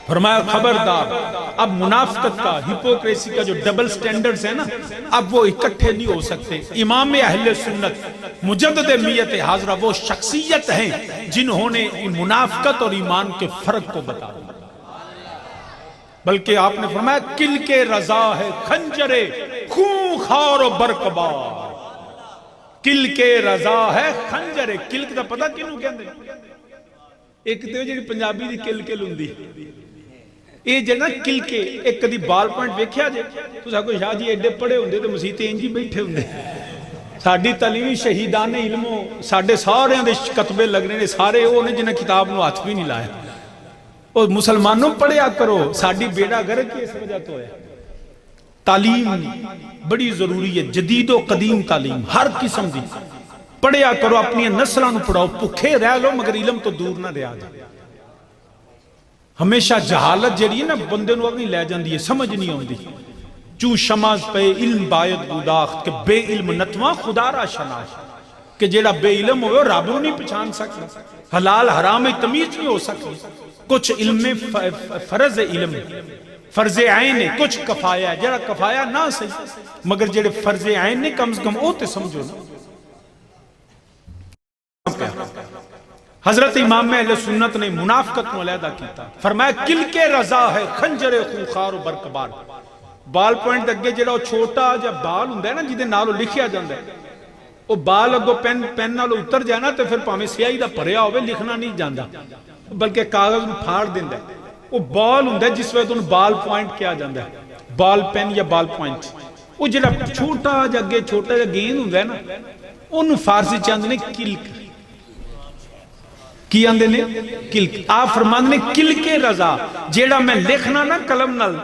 فرمایا خبردار، اب منافقت کا ہپوکریسی کا جو ڈبل سٹینڈرز ہے نا اب وہ اکٹھے نہیں ہو سکتے۔ امام اہل سنت مجدد میت حاضرہ وہ شخصیت ہیں جنہوں نے منافقت اور ایمان کے فرق کو بتایا، بلکہ آپ نے فرمایا کل کے رضا ہے خنجر خون خار و برقبار، کل کے رضا ہے خنجر، کل کا پتہ کینوں کہندے ایک تے جڑی پنجابی دی کل کل ہوندی یہ جنا کل کے ایک کدی بال پوائنٹ ویکھیا جے تو سا کوئی شاہ جی ایڈے پڑھے ہوندے تے مسیح تے انجی بیٹھے ہوندے، ساڈی تعلیمی شہیدان علموں ساڈے سارے دے کتبے لگنے نے سارے وہ نے جنہیں کتاب نو ہاتھ بھی نہیں لایا۔ اور مسلمانوں پڑھیا کرو، ساڈی بیڑا گرک اس وجہ تو ہے۔ تعلیم بڑی ضروری ہے، جدید و قدیم تعلیم ہر قسم دی پڑھیا کرو، اپنی نسلوں نو پڑھاؤ، بھکھے رہ لو مگر علم تو دور نہ رہا جائے۔ ہمیشہ جہالت جڑی ہے نا بندے نو اپنی لے جاندی ہے، سمجھ نہیں ہوندی۔ چوں شماز پہ علم باید گوداخت کہ بے علم نتواں خدا را شناس، کہ جیڑا بے علم ہوئے رب نو نہیں پہچان سکتا، حلال حرام تمیز نہیں ہو سکتی۔ کچھ علم میں فرض علم فرض عین ہے، کچھ کفایہ ہے، جیڑا کفایہ نہ صحیح مگر جیڑے فرض عین نے کم سے کم او تے سمجھو نا۔ حضرت امام اہل سنت نے منافقت ملیدہ کیتا، فرمایا کل کے رضا ہے خنجر خوخار و برقبار۔ بال پوائنٹ اگے جڑا چھوٹا جا بال ہوندا ہے نا جدے نالو لکھیا جاندا ہے، وہ بال اگو پین نالو اتر جائے نا تے پھر پاویں سیاہی دا بھریا ہوے لکھنا نہیں جاندا بلکہ کاغذ نوں پھاڑ دیندا ہے۔ وہ بال ہوندا ہے جس وقت انہوں بال پوائنٹ کیا جاندا ہے، بال پین یا بال پوائنٹ۔ وہ جڑا چھوٹا جا اگے چھوٹا جا گیند ہوندا ہے نا انہوں فارسی چاند نے کلک کی آندے نے کلک۔ آپ فرمان نے کل کے رضا جیڑا میں لکھنا نا قلم نال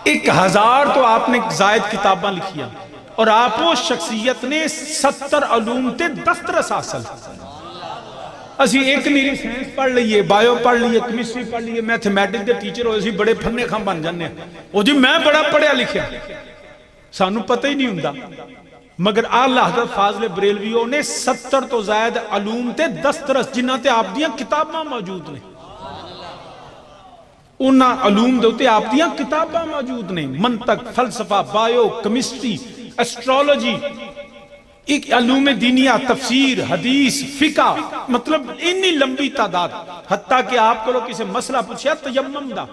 1000 تو آپ نے زائد کتاباں لکھیا اور آپ وہ شخصیت نے 70 علوم تے دسترس حاصل۔ اسی ایک نیری سائنس پڑھ لئیے، بائیو پڑھ لئیے، کیمسٹری پڑھ لئیے، میتھمیٹکس دے ٹیچر ہوئے اسی بڑے پھنے خام بن جانے ہیں۔ وہ جی میں بڑا پڑھیا لکھیا، سانو پتہ ہی نہیں ہوندہ، مگر اعلیٰ حضرت فاضل بریلویوں نے 70 تو زائد علوم تے دسترس جنہ تے آپ دیاں کتاباں موجود نے، انہاں علوم دوتے آپ دیاں کتاباں موجود نے، منطق، فلسفہ، بائیو، کیمسٹری، اسٹرولوجی، ایک علوم دینیہ، تفسیر، حدیث، فقہ، مطلب اتنی لمبی تعداد، حتیٰ کہ آپ کو لوگ کسی مسئلہ پوچھیا تیمم دا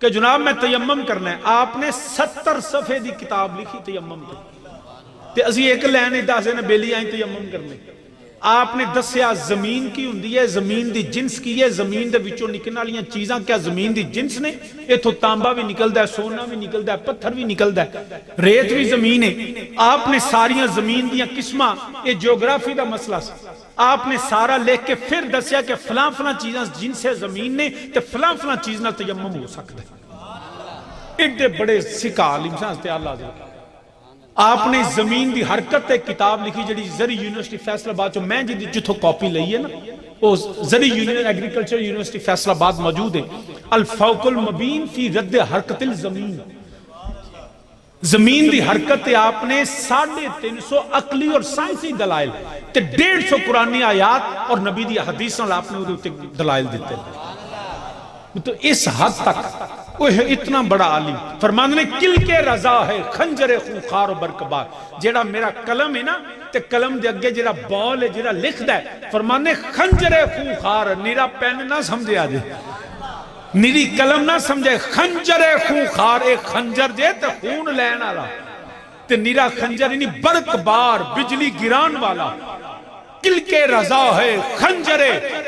کہ جناب میں تیمم کرنا ہے، آپ نے 70 صفحے دی کتاب لکھی تیمم دا تے اسی ایک لینے داسے نے بیلی آئیں تیمم کرنے۔ آپ نے دسیا زمین کی ہوندی ہے، زمین دی جنس کی ہے، زمین دے وچوں نکلنا لیاں چیزاں کیا زمین دی جنس نے، ایتھوں تانبا بھی نکلدا ہے، سونا بھی نکلدا ہے، پتھر بھی نکلدا ہے، ریت بھی زمین ہے۔ آپ نے ساریاں زمین دیاں قسمہ یہ جیوگرافی دا مسئلہ سی، آپ نے سارا لکھ کے پھر دسیا کہ فلاں فلاں چیزاں جن سے زمین نے تے فلاں فلاں چیز نہ تیمم ہو سکتا ہے. ایڈے بڑے سکھا عالم سے اللہ حضرت. آپ نے زمین دی حرکت ایک کتاب لکھی جڑی زرعی یونیورسٹی فیصل آباد چو میں جتھوں کاپی لئی ہے نا وہ زرعی ایگریکلچر یونیورسٹی فیصل آباد موجود ہے. الفوق المبین فی رد حرکت الزمین. زمین دی حرکت آپ نے 350 عقلی اور سائنسی دلائل تے 150 قرآنی آیات اور نبی دی حدیث نال آپ نے دلائل دیتے. تو اس حد تک وہ اتنا بڑا عالم فرمانے نے کل کے رضا ہے خنجر خونخار و برکبار. جیڑا میرا قلم ہے نا تے قلم دے اگے جیڑا بال ہے جیڑا لکھ دا ہے فرمانے خنجر خونخار. نیرا پین نہ سمجھے آجے نیری قلم نہ سمجھے خنجر خونخار. ایک خنجر جے تے خون لین والا تے نیرا خنجر یعنی برکبار بجلی گران والا. کل کے رضا ہے خنجر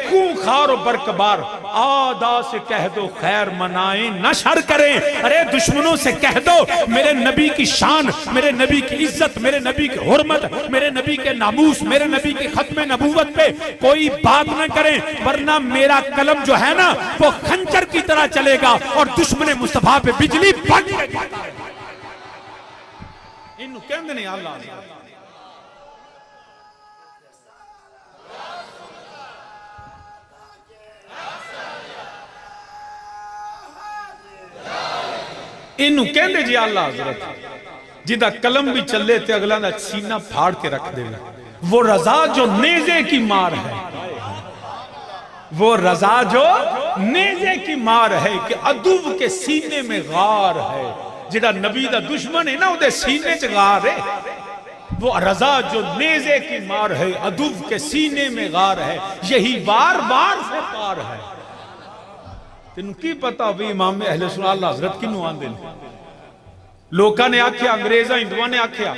خونخار و برکبار. آدھا سے کہہ دو خیر منائیں نہ شر کریں. ارے دشمنوں سے کہہ دو میرے نبی کی شان، میرے نبی کی عزت، میرے نبی کی حرمت، میرے نبی کے ناموس، میرے نبی کی ختم نبوت پہ کوئی بات نہ کریں، ورنہ میرا قلم جو ہے نا وہ خنجر کی طرح چلے گا اور دشمن مصطفیٰ پہ بجلی پڑ جائے گی. انہوں کہندے نہیں اللہ انہوں کہندے جی اللہ حضرت جدہ قلم بھی چلے تے اگلا نہ سینہ پھاڑ کے رکھ دے. وہ رضا جو نیزے کی مار ہے، وہ رضا جو نیزے کی مار ہے کہ عدو کے سینے میں غار ہے. جدہ نبی دا دشمن ہے نا وہ دے سینے چ غار ہے. وہ رضا جو نیزے کی مار ہے عدو کے سینے میں غار ہے، یہی بار بار سے پار ہے. تینوں کی پتا ہوئی امام اہل سنت اللہ حضرت کنوں آن دیں. لوکاں نے آکھیا انگریزاں ہندوؤں نے آکھیا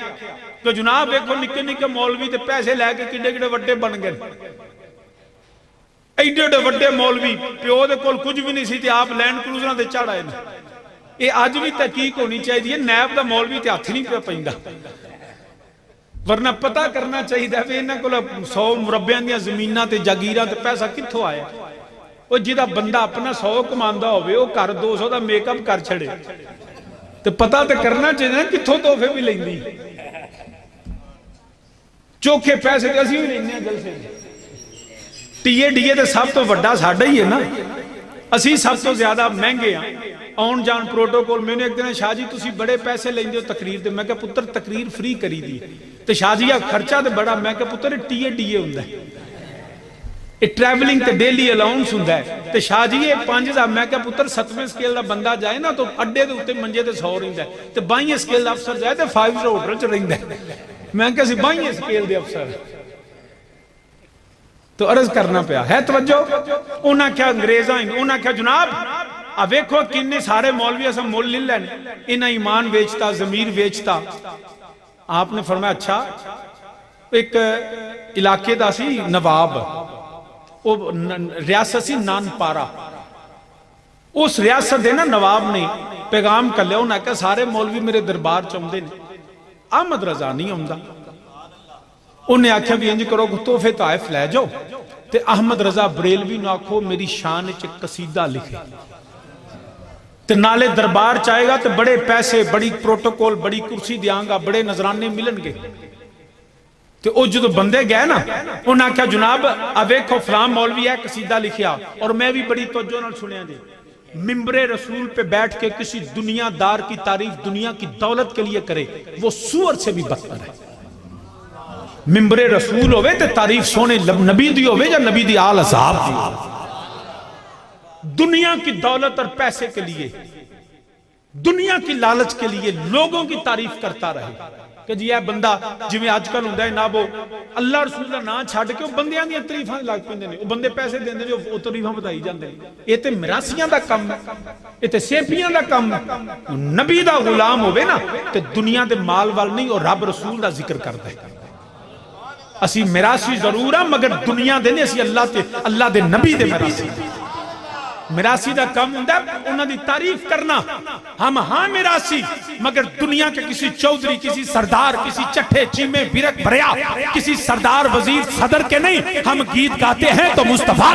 کہ جناب ایک نکے نکے مولوی تے پیسے لے کے کڈے کڈے وڈے بن گئے. ایڈے ایڈے وڈے مولوی پیو دے کول کچھ بھی نہیں سی تے آپ لینڈ کروزراں تے چڑھ آئے. یہ اج بھی تحقیق ہونی چاہیے نیب دا مولوی تے ہاتھ نہیں پہ پیندا، ورنہ پتہ کرنا چاہیے کہ انہاں کول 100 مربعاں دیاں زمیناں تے جاگیراں تے پیسہ کتھوں آیا. وہ جدہ بندہ اپنا 100 کماندہ ہوئے وہ کر 200 دا میک اپ کر چھڑے تو پتہ تے کرنا چاہیے کتھوں تحفے بھی لیں دی. چوکھے پیسے تے اسی بھی لینے ہیں جلسے ٹیے ڈیے تے سب تو وڈا ساڈا ہی ہے نا. اسی سب تو زیادہ مہنگے ہیں. آن جان پروٹوکول میں نے ایک دن شاہ جی تسی بڑے پیسے لیں دے ہو تقریر دے. میں کہا پتر تقریر فری کری دی تے شاہ جی خرچہ تے بڑا. میں کہا پتر ٹیے ڈیے ہوندہ ہے ٹریولنگ تے ڈیلی الاؤنس ہوندہ ہے تے شاہ جی یہ 5000. میں کہا پتر 7ویں سکیل دا بندہ جائے نا تو اڈے دے ہوتے منجے تے 100 رہندہ ہے تے 22 سکیل دا افسر جائے تے 5 سٹار ہوٹل چ رہندہ ہے. میں کہا سی 22 سکیل دے افسر تو عرض کرنا پیا ہے. توجہ انہاں کیا انگریزاں انہاں کیا جناب اب ویکھو کنے سارے مولوی اساں مول لے لین انہاں ایمان ویچتا ضمیر ویچتا. آپ نے فرمایا اچھا ایک علاقے دا سی نواب ریاست سی نان پارا. اس ریاست دے نا نواب نے پیغام کر لیا انہاں کہا سارے مولوی میرے دربار چاہندے نے احمد رضا نہیں ہوندہ. انہیں آکھیا بھی انج کرو تحفے طائف لے جاؤ تے احمد رضا بریلوی نو آکھو میری شان وچ قصیدہ لکھے تے نالے دربار چاہے گا تے بڑے پیسے بڑی پروٹوکول بڑی کرسی دیاں گا بڑے نظرانے ملن گے. تے او جو بندے گئے نا انہاں کہا جناب اب ایک فلاں مولوی ہے قصیدہ لکھیا اور میں بھی بڑی توجہ نال سنیا دے. ممبر رسول پہ بیٹھ کے کسی دنیا دار کی تعریف دنیا کی دولت کے لیے کرے وہ سور سے بھی بدتر ہے. ممبر رسول ہوئے تے تعریف سونے نبی دی ہوئے یا نبی دی آل اصحاب دی. دنیا کی دولت اور پیسے کے لیے دنیا کی لالچ کے لیے لوگوں کی تعریف کرتا رہے کہ جی یہ بندہ جویں آج کل ہوندہ ہے نا وہ اللہ رسول اللہ نہ چھاڑ کے وہ بندیاں دی تعریفاں لگ پیندے نے وہ بندے پیسے دیندے نے وہ تعریفاں بتائی جاندے نے. یہ تے مراسیاں دا کم ہے یہ تے سیپیاں دا کم ہے. نبی دا غلام ہوئے نا تے دنیا دے مال وال نہیں اور رب رسول دا ذکر کرتا ہے. اسی مراسی ضرور ہیں مگر دنیا دے نہیں اسی اللہ دے نبی دے مراسی میراسی دا کم ہوندا انہاں دی تعریف کرنا. ہم ہاں میراسی مگر دنیا کے کسی چودھری، کسی سردار، کسی چٹھے چیمے برک بریا، کسی سردار وزیر صدر کے نہیں. ہم گیت گاتے ہیں تو مصطفیٰ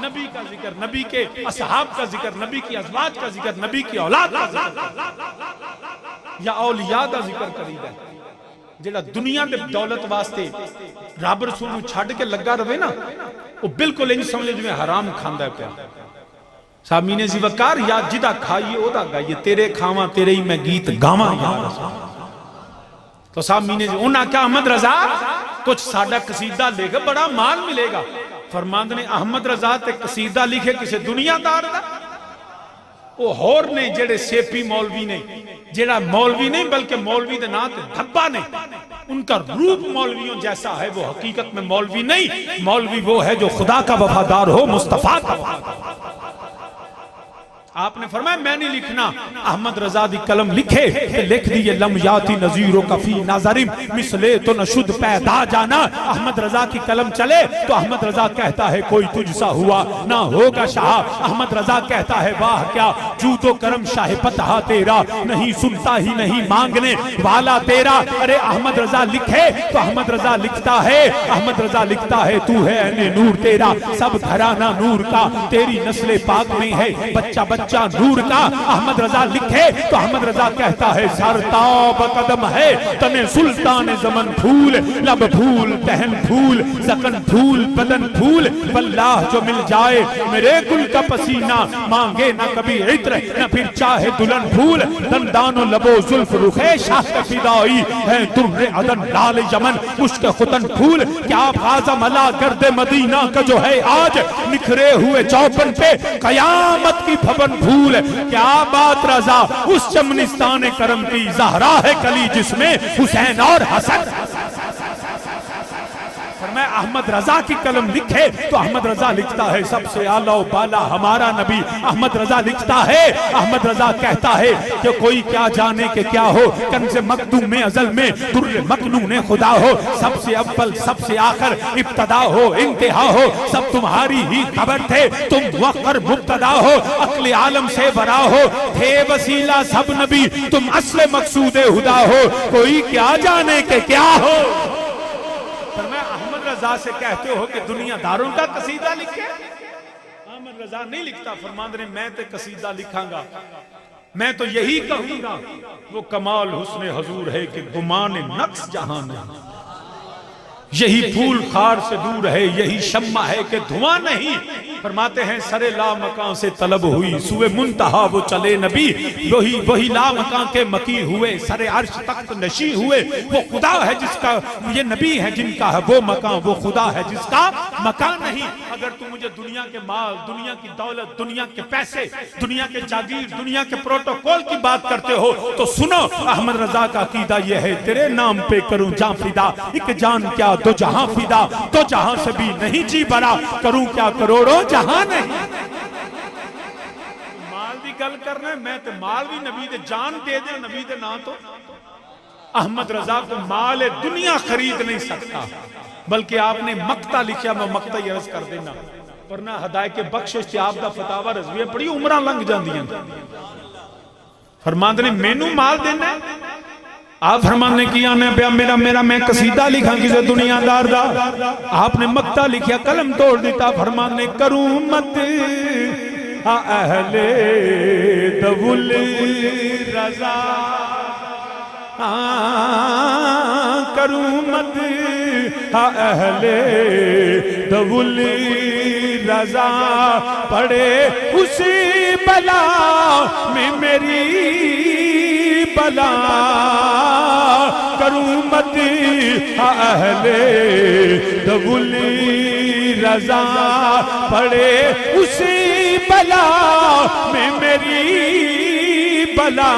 نبی کا ذکر، نبی کے اصحاب کا ذکر، نبی کی ازواج کا ذکر، نبی کی اولاد کا ذکر یا اولیاء کا ذکر کریدا ہے. جڑا دنیا دے دولت واسطے رب رسول نوں چھڈ کے لگا رہے نا، وہ بالکل انج سمجھے جویں حرام کھاندا ہے پیا. سامعین ذی وقار، یا جدا کھائیے او دا گائیے، تیرے کھاواں تیرے ہی میں گیت گاواں یا رسول. تو سامعین انہاں کیا احمد رضا کچھ ساڈا قصیدہ لکھ بڑا مال ملے گا. فرماند نے احمد رضا تے قصیدہ لکھے کسی دنیا دار دا، وہ ہور نے جڑے سیپی مولوی نے، جڑا مولوی نہیں بلکہ مولوی دے نام تے دھبا نے. ان کا روپ مولویوں جیسا ہے، وہ حقیقت میں مولوی نہیں. مولوی وہ ہے جو خدا کا وفادار ہو، مصطفیٰ کا وفادار. آپ نے فرمایا میں نہیں لکھنا. احمد رضا دی قلم لکھے کہ لکھ دیئے لم یاتی نظیرو کفی ناظرم مثلے تو نشد پیدا جانا. احمد رضا کی قلم چلے تو احمد رضا کہتا ہے کوئی تجھ سا ہوا نہ ہوگا شاہ. احمد رضا کہتا ہے واہ کیا جود و کرم شاہ پتہ تیرا، نہیں سنتا ہی نہیں مانگنے والا تیرا. ارے احمد رضا لکھے تو احمد رضا لکھتا ہے، احمد رضا لکھتا ہے تو ہے عین نور تیرا، سب گھرانہ نور کا، تیری نسل پاک میں ہے بچہ بچہ نور کا. احمد رضا لکھے تو احمد رضا کہتا ہے سرتاب قدم ہے تن سلطان زمن پھول، لب پھول دہن پھول زکن پھول بدن پھول. واللہ جو مل جائے میرے گل کا پسینہ، مانگے نہ کبھی عطر نہ پھر چاہے دلن پھول. دندان و لب و زلف رخے شاہ فدائی ہے در عدن لال یمن مشک ختن پھول. کیا غازہ ملا گرد مدینہ کا جو ہے آج نکھرے ہوئے چوپن پہ قیامت کی بھون پھول. کیا بات رضا اس چمنستان کرم کی، زہرا ہے کلی جس میں حسین اور حسن. فرمایا احمد رضا کی قلم لکھے تو احمد رضا لکھتا ہے سب سے اعلیٰ و بالا ہمارا نبی. احمد رضا لکھتا ہے، احمد رضا کہتا ہے کہ کوئی کیا جانے کہ کیا ہو، کنز مخدوم میں ازل میں در مکنون خدا ہو. سب سے اول سب سے آخر ابتدا ہو انتہا ہو، سب تمہاری ہی خبر تھے تم وقر مبتدا ہو. عقل عالم سے برا ہو، تھے وسیلہ سب نبی تم اصل مقصود خدا ہو. کوئی کیا جانے کہ کیا ہو. احمد رضا سے کہتے ہو کہ دنیا داروں کا قصیدہ لکھے. احمد رضا نہیں لکھتا. فرماند نے میں تے قصیدہ لکھاں گا، میں تو یہی کہوں گا وہ کمال حسن حضور ہے کہ گمان نقص جہاں نہیں. یہی پھول خار سے دور ہے، یہی شمع ہے کہ دھواں نہیں. فرماتے ہیں سر لا مکان سے طلب ہوئی، سوئے منتہا وہ چلے نبی. وہی لا مکان کے مکی ہوئے، سر عرش تخت نشی ہوئے. وہ خدا ہے جس کا یہ نبی ہے جن کا ہے وہ مکان، وہ خدا ہے جس کا مکان نہیں. اگر تم مجھے دنیا کے مال، دنیا کی دولت، دنیا کے پیسے، دنیا کے جاگیر، دنیا کے پروٹوکول کی بات کرتے ہو تو سنو احمد رضا کا عقیدہ یہ ہے تیرے نام پہ کروں جان فدا. ایک جان کیا دو جہاں فدا، تو جہاں سے بھی نہیں جی برا، کروں کیا کروڑوں جہاں نہیں. مال دی گل کرنا ہے، میں تے مال بھی نبی دے جان دے دے نبی دے نا. تو احمد رضا کو مال دنیا خرید نہیں سکتا، بلکہ آپ نے مقطع لکھیا. میں مقطع ہی عرض کر دینا ورنہ ہدایت کے بخشش سے آپ دا فتاوہ رضویہ پڑھی عمرہ لنگ جاندیاں. فرماند نے مینوں مال دینا ہے. آپ فرمان نے کیا نے پیا میرا میں قصیدہ لکھا کسی دنیا دار دا. آپ نے مقطع لکھیا قلم توڑ دیتا. فرمان نے کروں مت اہل دول رضا، کروں مت اہل دول رضا، پڑے اسی بلا میں میری بلا، کروں مت اہل دول رضا، پڑے اسی بلا میں میری بلا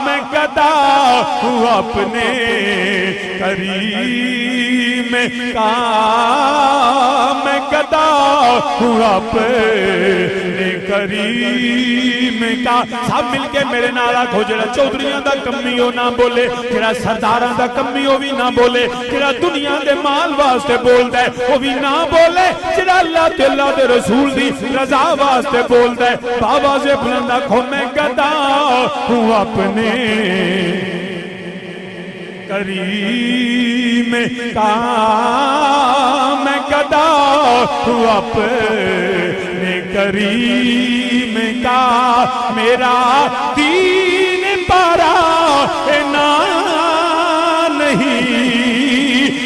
میں گدا ہوں اپنے کریم کا میں گدا ہوں اپنے کریم کا سب مل کے میرے نالا کھو جڑا چودھریاں دا کمی ہو نہ بولے جڑا سرداراں دا کمی ہو بھی نہ بولے جڑا دنیا دے مال واسطے بول دے وہ بھی نہ بولے جڑا اللہ دے رسول دی رضا واسطے بول دے بابا سے بلندہ کھو میں گدا ہوں اپنے کریم کا میں گدا ہوں اپنے کریم کا میرا دین پارا نہ نہیں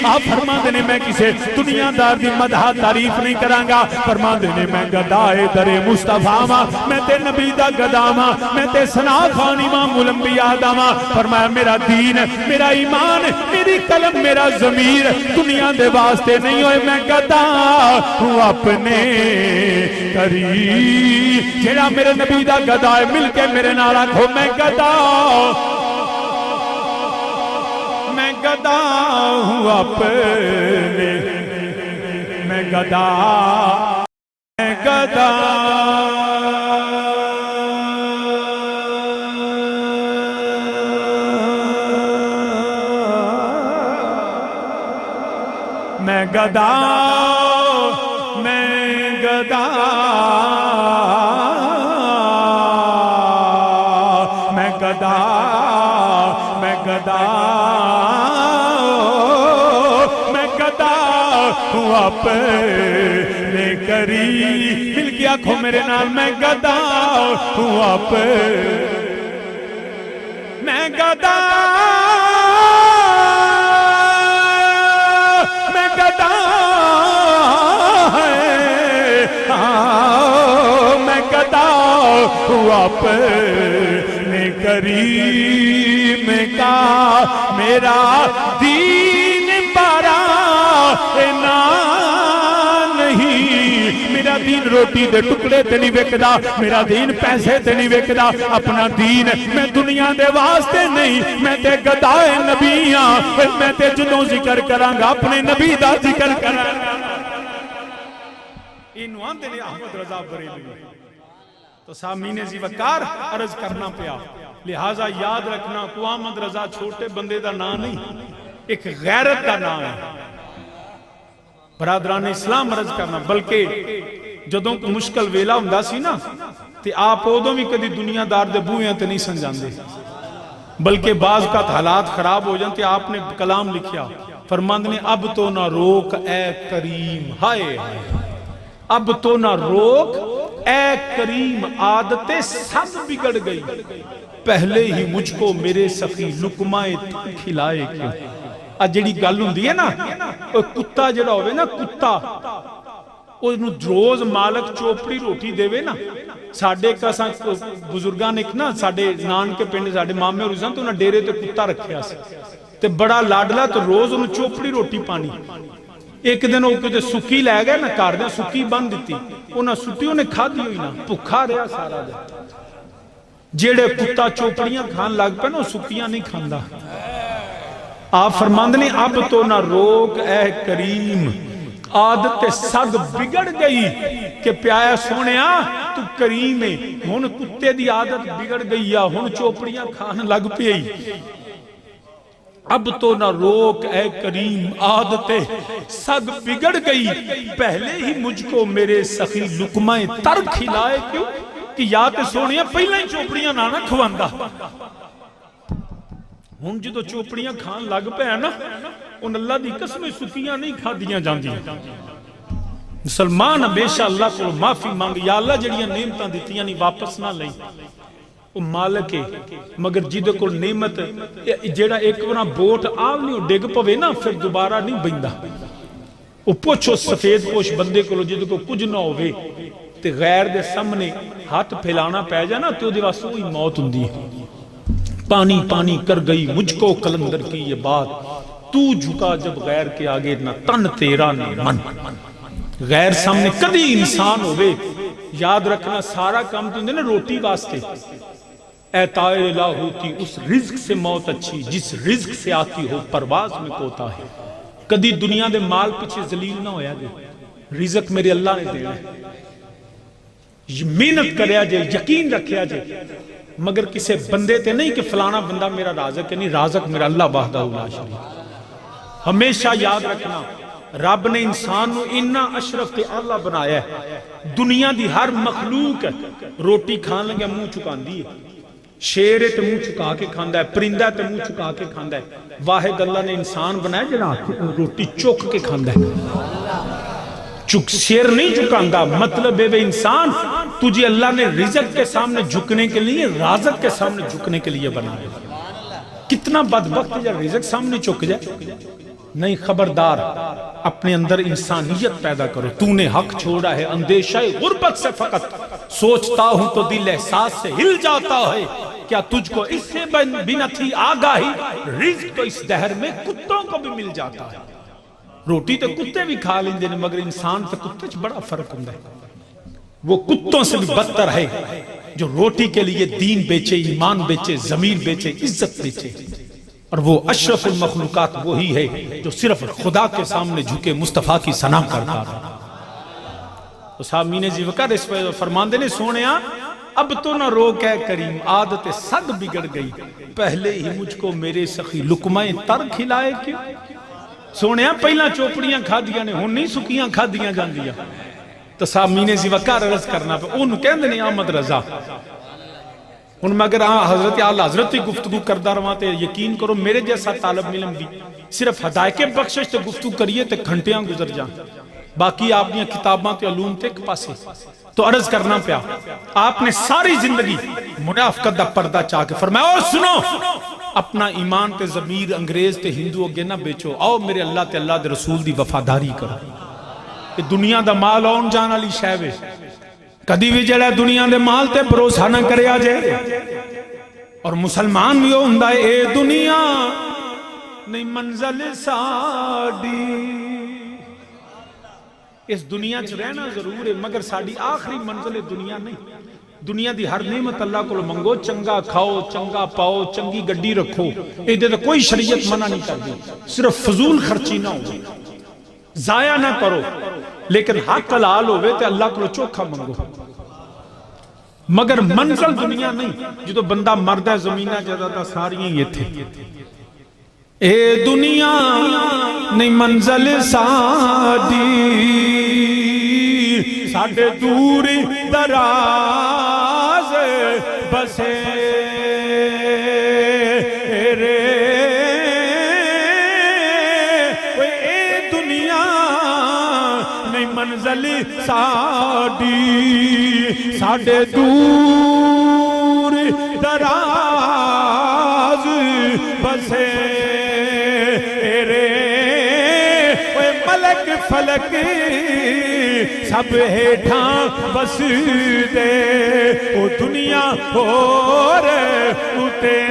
آپ فرماندے نے میں کسے دنیا دار دی مدح تعریف نہیں کرانگا فرماندے نے میں گدائے در مصطفیٰ ماں میں تے نبی دا گدا ماں میں تے ثنا خان امام الانبیاء دا ماں فرمایا میرا دین میرا ایمان میری قلم میرا ضمیر دنیا دے واسطے نہیں ہوئے میں گدا ہوں اپنے کریم جیڑا میرے نبی دا گدا ہے مل کے میرے نالا کھو میں گدا میں گدا ہوں اپنے میں گدا میں گدا میں گدا میں گدا میں گدا میں گدا میں گدا ہوں اپنے کریم مل کے آنکھوں میرے نال میں گدا ہوں میں گدا میں گدا میں گدا ہوں اپنے کریم کا میرا دین بارا نہ نہیں میرا دین روٹی دے ٹکڑے تے نہیں وکدا میرا دین پیسے تے نہیں وکدا اپنا دین میں دنیا دے واسطے نہیں میں تے گدائے نبی ہاں میں تے جدوں ذکر کرانگا اپنے نبی دا ذکر کرانگا انہوں آندے نے احمد رضا بریلوی تو سامین زی وقار عرض کرنا پیا لہٰذا یاد رکھنا کو احمد رضا چھوٹے بندے دا نام نہیں ایک غیرت دا نام ہے برادران اسلام عرض کرنا بلکہ جدوں کو مشکل ویلا ہوندا سی نا تے آپ اودوں بھی کدی دنیا دار دے بوئیاں تے نہیں سمجھاندے بلکہ بعض کا حالات خراب ہو جانتے آپ نے کلام لکھیا فرماند نے اب تو نہ روک اے کریم ہائے اب تو نہ روک اے کریم عادتیں سب بگڑ گئی پہلے ہی مجھ کو میرے سخی لقمہ کھلائے کیوں جڑی گل ہوندی ہے نا کتا جڑا ہوئے نا کتا انہوں روز مالک چوپڑی روٹی دے وے نا ساڑھے کا بزرگان ایک نا ساڑھے نان کے پینڈے ساڑھے مامے اور رزان تو انہوں ڈیرے تے کتا رکھیا سے تے بڑا لاڈلا تو روز انہوں چوپڑی روٹی پانی ایک دن وہ کتے سکی لے گئے نا کار دیں سکی بند دیتی انہوں سٹیوں نے کھا دی ہوئی نا پکھا رہا سارا دے جیڑے کتا چوپڑیاں کھان لگ پہ نا سکیاں نہیں کھاندا آپ فرماند نے اب تو نہ روک اے کریم عادت سگ بگڑ گئی کہ پیایا سونیا تو کریم ہے ہون کتے دی عادت بگڑ گئی یا ہون چوپڑیاں کھان لگ پئی اب تو نہ روک اے کریم عادت سگ بگڑ گئی پہلے ہی مجھ کو میرے سخی لقمہ تر کھلائے کیوں کہ یا تے سونیا پہلے ہی چوپڑیاں نہ کھواندا ہن جدو چوپڑیاں کھان لگ پے نا ان اللہ دی قسمیں سکیاں نہیں کھا دیاں جاندی مسلمان ہمیشہ اللہ کو معافی مانگ یا اللہ جڑیاں نعمتاں دیتیاں نہیں واپس نہ لئی وہ مالک ہے مگر جدو کو نعمت جیڑا ایک ورنہ بوٹ آو نہیں ڈگ پوے نا پھر دوبارہ نہیں بندہ وہ پوچھو سفید پوش بندے کو جدو کو کچھ نہ ہوئے تے غیر دے سامنے ہاتھ پھیلانا پہ جانا تو دے واسطے ہوئی موت ہوندی ہے پانی پانی کر گئی مجھ کو کلندر کی یہ بات تو جھکا جب غیر کے آگے نہ تن تیرا نہ من غیر سامنے کدی انسان ہوئے یاد رکھنا سارا کام تو نا روٹی واسطے اعطائے لا ہوتی اس رزق سے موت اچھی جس رزق سے آتی ہو پرواز میں کوتا ہے. کدی دنیا دے مال پیچھے ذلیل نہ ہویا جے. رزق میرے اللہ نے دینا ہے. محنت کریا جے, یقین رکھیا جے, مگر کسے بندے تے نہیں کہ فلانا بندہ میرا رازق ہے. نہیں, رازق میرا اللہ وحدہ لا شریک. ہمیشہ یاد رکھنا رب نے انسان نو اتنا اشرف تے اعلیٰ بنایا ہے. دنیا دی ہر مخلوق روٹی کھان لگے منہ چکاندی ہے. شیر تے منہ چکا کے کھاندا ہے, پرندہ تے منہ چکا کے کھاندا ہے. واحد اللہ نے انسان بنایا جڑا روٹی چک کے کھاندا ہے. شیر نہیں چکاندہ. مطلب ہے انسان تجھے اللہ نے رزق کے سامنے جھکنے کے لیے, رازق کے سامنے جھکنے کے لیے بنایا. کتنا بدبخت ہے جب رزق سامنے چک جائے. نہیں, خبردار اپنے اندر انسانیت پیدا کرو. تو نے حق چھوڑا ہے اندیشہ غربت سے, فقط سوچتا ہوں تو دل احساس سے ہل جاتا ہے. کیا تجھ کو اس سے بھی نہ تھی آگاہی, رزق تو اس دہر میں کتوں کو بھی مل جاتا ہے. روٹی تو کتے بھی کھا لیندے نے, مگر انسان تو کتے سے بڑا فرق ہوتا ہے. وہ کتوں سے بھی بدتر ہے جو روٹی کے لیے دین بیچے, ایمان بیچے, ضمیر بیچے, عزت بیچے. اور وہ اشرف المخلوقات وہی ہے جو صرف خدا کے سامنے جھکے مصطفیٰ کی ثنا کرتا ہے. سامین زیوکر اس پہ فرماندے نے, سونیا اب تو نہ روک ہے کریم, عادت صد بگڑ گئی, پہلے ہی مجھ کو میرے سخی لقمہ تر کھلائے کیوں. سونیا پہلا چوپڑیاں کھا دیا نے, ہن نہیں سکیاں کھا دیا جان دیا. تو سامین زیوکر عرض کرنا پہ ان کہندے نے احمد رضا ان مگر حضرت اعلی حضرت کی گفتگو کردہ رواتے یقین کرو میرے جیسا طالب علم بھی صرف ہدایت بخشش تے گفتگو کریے تے گھنٹیاں گزر جائیں, باقی آپ نے کتاباں تے علوم تے ایک پاسے. تو عرض کرنا پیا, آپ نے ساری زندگی منافقت دا پردہ چاہ کے فرمایا, اور سنو اپنا ایمان تے ضمیر انگریز تے ہندو اگے نہ بیچو, آؤ میرے اللہ تے اللہ دے رسول دی وفاداری کرو. کہ دنیا دا مال آن جان علی شہوے, کدی بھی جڑا دنیا دے مال تے بھروسہ نہ کرے آ جائے. اور مسلمان بھی ہوندہ ہے, اے دنیا نہیں منزل ساڑی. اس دنیا چ رہنا ضرور ہے مگر ساڑی آخری منزل دنیا نہیں. دنیا دی ہر نعمت اللہ کو منگو, چنگا کھاؤ, چنگا پاؤ, چنگی گڈی رکھو, ایدے تو کوئی شریعت منع نہیں کر دی. صرف فضول خرچی نہ ہو, ضائع نہ کرو, لیکن حق حلال ہوئے تے اللہ کو چوکھا منگو. مگر منزل دنیا نہیں. جو بندہ مرد ہے زمینہ جدہ ساریاں یہ تھے. اے دنیا نہیں منزل ساڑی, ساڑھے دوری دراز بسے رے. اے دنیا نہیں منزل ساڑی, ساڑھے دور دراز بسے رے. ملک فلک سب ہیٹھاں بس دے, او دنیا اور اتے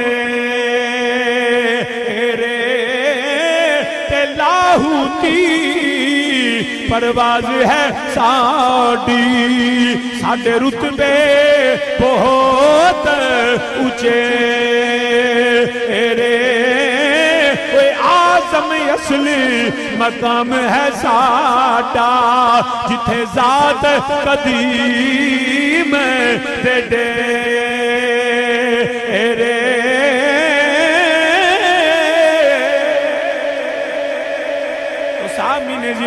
رے. تے لاہوتی پرواز ہے ساڑی, ساڑھے رتبے بہت اونچے رے. آزم اصلی مقام ہے ساڑا, جتھے ذات قدیم دے رے.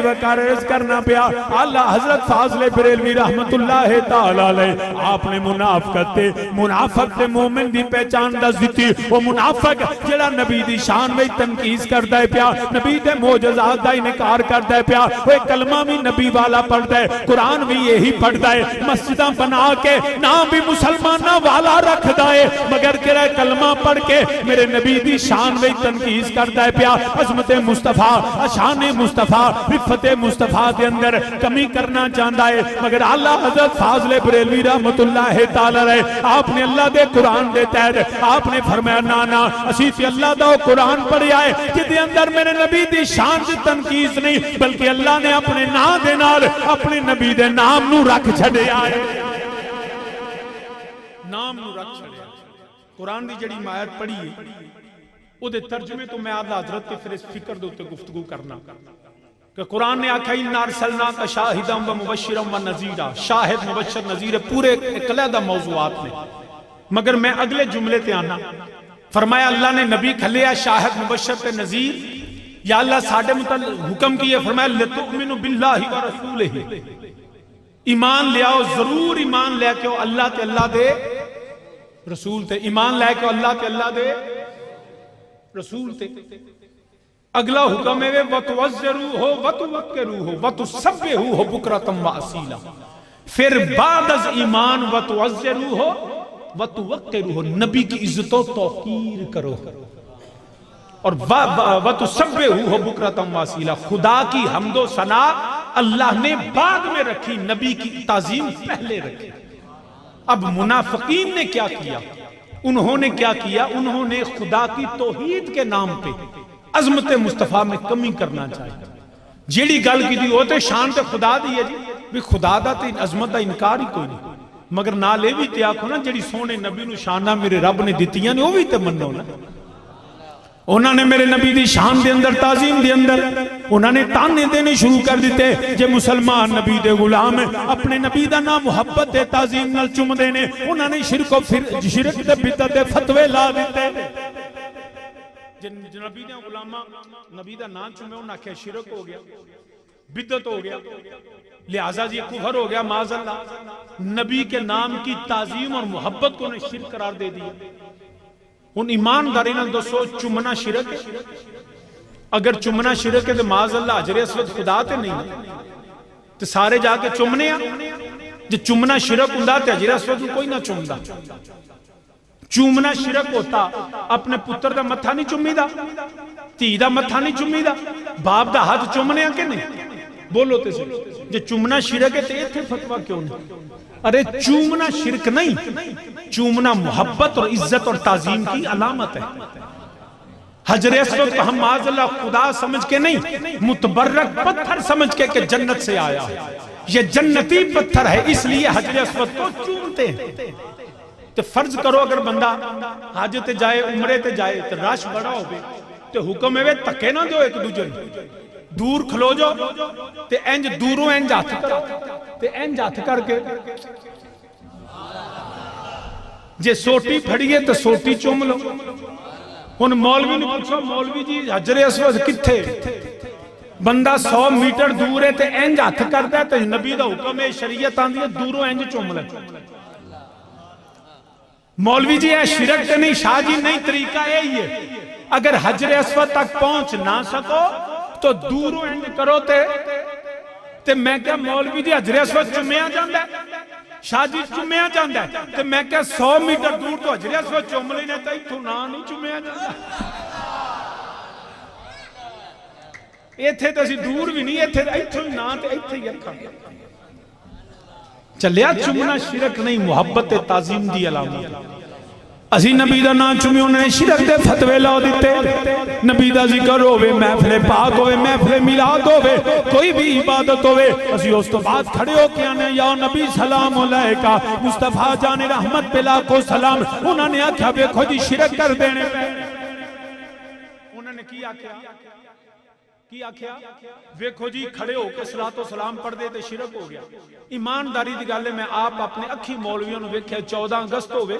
وقار عرض کرنا پیا, اللہ حضرت فاضل بریلوی رحمت اللہ تعالیٰ علیہ آپ نے منافقت تے منافق تے مومن دی پہچان دس دیتی. وہ منافق جڑا نبی دی شان میں تنقیز کردہ ہے پیا, نبی دے معجزات دا انکار کردہ ہے پیا, وہ کلمہ بھی نبی والا پڑھتا ہے, قرآن بھی یہی پڑھتا ہے, مسجدہ بنا کے نام بھی مسلمانہ والا رکھتا ہے, مگر کرے کلمہ پڑھ کے میرے نبی دی شان میں تنقیز کردہ ہے پیا. عظمت مصطفیٰ, شان مصطفیٰ, رفت مصطفیٰ دے اندر کمی کرنا چاہتا ہے, مگر اللہ حضرت فاضل بریلوی رحمت اللہ تعالیٰ رہے آپ نے اللہ دے قرآن دے تحت آپ نے فرمایا نانا اسی سے اللہ دا قرآن پڑھے آئے جدے اندر میرے نبی دی شان سے تنقیز نہیں بلکہ اللہ نے اپنے نام دے نال اپنے نبی دے نام نو رکھ چھڑے آئے, نام نو رکھ چھڑے آئے. قرآن دی جڑی آیت پڑھی ہے او دے ترجمے تو میں آدھا حضرت تے پھر اس فکر دے تے گفتگو کرنا کہ قرآن نے آکھا اِنَّا أَرْسَلْنَاكَ شَاهِدًا وَمُبَشِّرًا وَنَذِيرًا، شاہد مبشر نذیر پورے ایک علیحدہ موضوعات میں، مگر میں اگلے جملے تے آنا فرمایا اللہ نے نبی کھلیا شاہد مبشر تے نذیر، یا اللہ ساڑھے متعلق حکم کیے فرمایا لِتُؤْمِنُوا بِاللَّهِ وَرَسُولِهِ، ایمان لے آؤ، ضرور ایمان لے کے اللہ تے اللہ دے رسول تے، ایمان لے کے اللہ تے اللہ دے رسول تے۔ اگلا حکم ہے وَتُوَزِّرُوهُ وَتُوَقِّرُوهُ وَتُسَبِّحُوهُ بُكْرَةً وَأَصِيلًا، پھر بعد از ایمان وَتُوَزِّرُوهُ وَتُوَقِّرُوهُ، نبی کی عزت و توقیر کرو، اور وَتُسَبِّحُوهُ بُكْرَةً وَأَصِيلًا، خدا کی حمد و ثنا اللہ نے بعد میں رکھی، نبی کی تعظیم پہلے رکھی۔ اب منافقین نے کیا کیا؟ انہوں نے کیا کیا؟ انہوں نے خدا کی توحید کے نام پہ عظمت مصطفیٰ میں کمی کرنا چاہیے۔ جیڑی گل کی دی ہوتے شان تے خدا دی ہے جی، بھی خدا دا تے عظمت دا انکار ہی کوئی نہیں، مگر نالے بھی تے آکھو نا جیڑی سونے نبی نو شانہ میرے رب نے دتیاں نے وہ بھی تے منو نا، انہوں نے میرے نبی دی شان دے اندر تعظیم دے اندر انہوں نے تانے دینے شروع کر دیتے، جے مسلمان نبی دے غلام اپنے نبی دا نام محبت دے تعظیم نال چم دینے، انہوں نے شرک دے بدعت دے فتوے لا دیتے، نبی دے غلامہ نبی دا نام چمے انہوں نے کہا شرک ہو گیا، بدعت ہو گیا، لہٰذا یہ کفر ہو گیا معاذ اللہ۔ نبی کے نام کی تعظیم اور محبت کو انہیں شرک قرار دے دیا۔ ان ایمانداری نال دوستو چمنا شرک ہے؟ اگر چمنا شرک ہے تو معاذ اللہ حجر اسود خدا تے نہیں تو سارے جا کے چمنے ہیں، جو چمنا شرک ہوندا تے حجر اسود کوئی نہ چمدا۔ چومنا شرک ہوتا اپنے پتر دا متھا نہیں چمی دا، تھی دا متھا نہیں چمی دا، باپ دا ہاتھ چومنے ہیں کہ نہیں؟ بولو تے سے جو چومنا شرک ہے تے ایتھے فتوہ کیوں نہیں؟ ارے چومنا شرک نہیں، چومنا محبت اور عزت اور تعظیم کی علامت ہے۔ حجر اسود کو ہم معاذ اللہ خدا سمجھ کے نہیں، متبرک پتھر سمجھ کے کہ جنت سے آیا، یہ جنتی پتھر ہے اس لیے حجر اسود کو چومتے ہیں۔ تو فرض کرو اگر بندہ حج تے جائے عمرے تے جائے تو رش بڑا ہو گئے تو حکم ہے تکے نہ دو ایک دوجہ دور کھلو جو تے انج دوروں انج ہاتھ کرو تے انج ہاتھ کر کے جے سوٹی پھڑیے تو سوٹی چوم لو۔ ان مولوی نے پوچھو مولوی جی حجر اسود کتھے؟ بندہ 100 میٹر دور ہے تے انج ہاتھ کرتا ہے تو نبی دا حکم ہے شریعت آندھی ہے دوروں انج چوم لے۔ مولوی جی ہے شرک تے نہیں، شاہ جی نہیں، طریقہ یہی ہے اگر حجر اسود تک پہنچ نہ سکو تو دوروں انج کرو تے میں کیا مولوی جی حجر اسود چمیا جاندہ ہے، شاہ جی چمیا جاندہ ہے تے میں کیا 100 میٹر دور تو حجر اسود چم لینے تا ہی تو نہیں چمیا جاندہ ہے۔ ایتھے تو اسی دور بھی نہیں، ایتھے ہی نا تے ایتھے ہی اکھا چلیا۔ چمنا شرک نہیں، محبت تعظیم دی علامت۔ اسی نبی دا نام چمی انہیں شرک دے فتوے لا دیتے، نبی دا ذکر ہوئے، محفل پاک ہوئے، محفل میلاد ہوئے، کوئی بھی عبادت ہوئے، اسی اس تو بعد کھڑے ہو کے آنے یا نبی سلام علیکہ مصطفیٰ جان رحمت پہ لاکھو سلام، انہوں نے آکھا بیکھو جی شرک کر دینے پہ، انہوں نے کی آکھا ویکھو جی کھڑے ہو کے صلاۃ و سلام پڑھ دے تے شرک ہو گیا۔ ایمانداری دی گل ہے میں آپ اپنے اکھی مولویوں نے ویکھیا 14 اگست ہوئے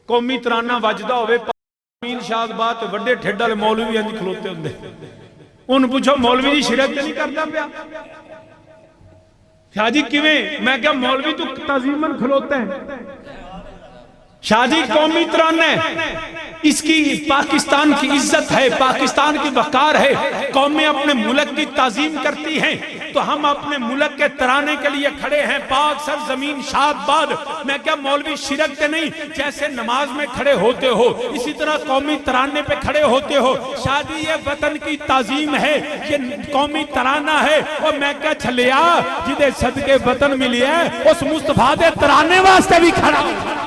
قومی ترانہ وجدہ ہوئے امین شاہ بات وڈے ٹھڈ والے مولوی انج کھلوتے ہوندے، ان پوچھو مولوی جی شرک تے نہیں کردا پیا؟ شاہ جی کیویں؟ میں کہا مولوی تو تعظیماً کھلوتے ہیں، شاہ جی قومی ترانہ ہے، اس کی پاکستان کی عزت ہے، پاکستان کی وقار ہے، قومیں اپنے ملک کی تعظیم کرتی ہیں تو ہم اپنے ملک کے ترانے کے لیے کھڑے ہیں، پاک سرزمین شاد باد۔ میں کیا مولوی شرک تے نہیں؟ جیسے نماز میں کھڑے ہوتے ہو اسی طرح قومی ترانے پہ کھڑے ہوتے ہو، شاہ جی یہ وطن کی تعظیم ہے، یہ قومی ترانہ ہے، اور میں کیا چھلیا جدے صدقے وطن ملی ہے اس مصطفیٰ دے ترانے واسطے بھی کھڑا ہوں۔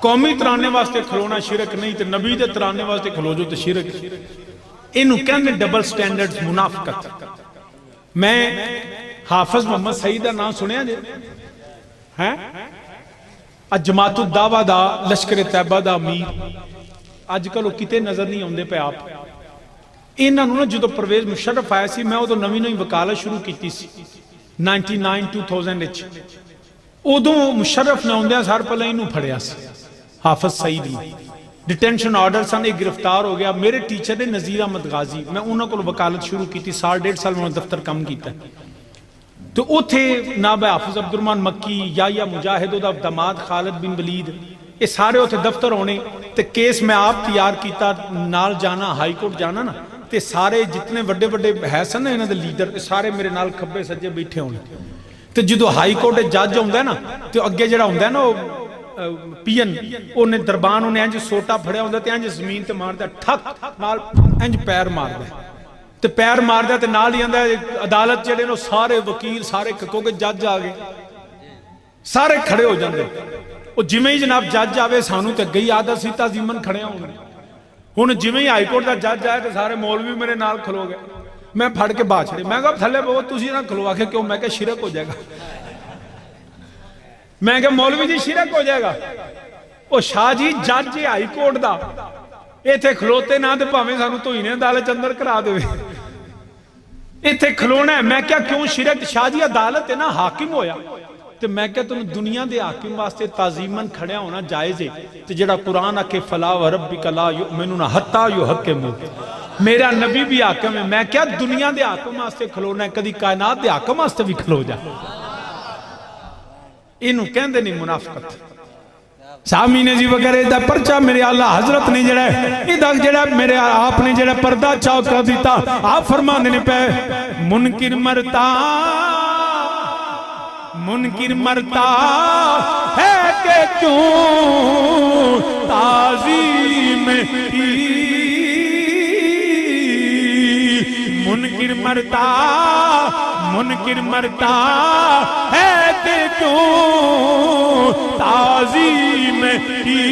قومی ترانے واسطے کھلونا شرک نہیں تے نبی دے ترانے واسطے کھلو جو تے شرک. انہوں کہنے ڈبل سٹینڈرڈ منافقت. میں حافظ محمد سعید دا نام سنیا جے ہیں جماعت الدعوہ دا لشکر طیبہ دا امیر اج کل وہ کتے نظر نہیں آندے پہ آپ. انہاں نوں جدو پرویز مشرف آیا سی میں ادو نویں نویں وکالت شروع کیتی سی 99-2000 وچ. ادو مشرف نے آندیاں سار پہلے انہوں پھڑیا سی حافظ سعید نے ڈیٹینشن آرڈر سن ایک گرفتار ہو گیا. میرے ٹیچر نے نذیر احمد غازی میں انہوں کو وکالت شروع کی تھی 1.5 سال میں دفتر کم کیتا تو او تھے نائب حافظ عبدالرحمن مکی یا مجاہد دا داماد خالد بن ولید یہ سارے ہوتے دفتر ہونے تے کیس میں آپ تیار کیتا نال جانا ہائی کورٹ جانا نا تے سارے جتنے وڈے وڈے ہے سن نا انہاں دے لیڈر سارے میرے نال کھبے سجے بیٹھے ہونے تے جدو ہائی کورٹ جج ہوندا ہے نا تے اگے جڑا ہوندا ہے نا پین اونے دربان اونے انج سوٹا پھڑیا ہوندا تے انج زمین تے ماردا ٹھک نال انج پیر ماردا تے پیر ماردا تے نال ہی آندا عدالت جڑے نو سارے وکیل سارے کیونکہ جج آ گئے سارے کھڑے ہو جاندے. او جویں ہی جناب جج آوے سانو تے گئی عادت سی تعظیمن کھڑے ہونے. ہن جویں ہی ہائی کورٹ دا جج آئے تے سارے مولوی میرے نال کھلو گئے. میں پھڑ کے باہر چھڑے میں کہا تھلے بہت تسی نہ کھلوا کے کیوں. میں کہا شرک ہو جائے گا. میں کہا مولوی جی شرک ہو جائے گا. او شاہ جی جج ہائی کورٹ دا ایتھے کھلوتے نہ تے بھاویں سانو توہین عدالت اندر کرا دے ایتھے کھلونا ہے. میں کیا کیوں شرک. شاہ جی عدالت ہے نا حاکم ہویا تے میں کہا تم دنیا دے حاکم واسطے تعظیمن کھڑیا ہونا جائز ہے تے جڑا قرآن آکے فلا وربک لا یؤمنون حتی یحکموک میرا نبی بھی حاکم ہے. میں کیا دنیا دے حاکم واسطے کھلونا ہے کدی کائنات دے حاکم واسطے بھی کھلو جا. انہوں کہندے نہیں منافقت. سامین جی وغیرہ دا پرچہ میرے اللہ حضرت نے جڑا ہے ادھا جڑا میرے آپ نے جڑا پردہ چاو کر دیتا آپ فرمان دینے پہ منکر مرتا ہے کہ کیوں تعظیم کی منکر مرتا ہے کہ کیوں تعظیم کی.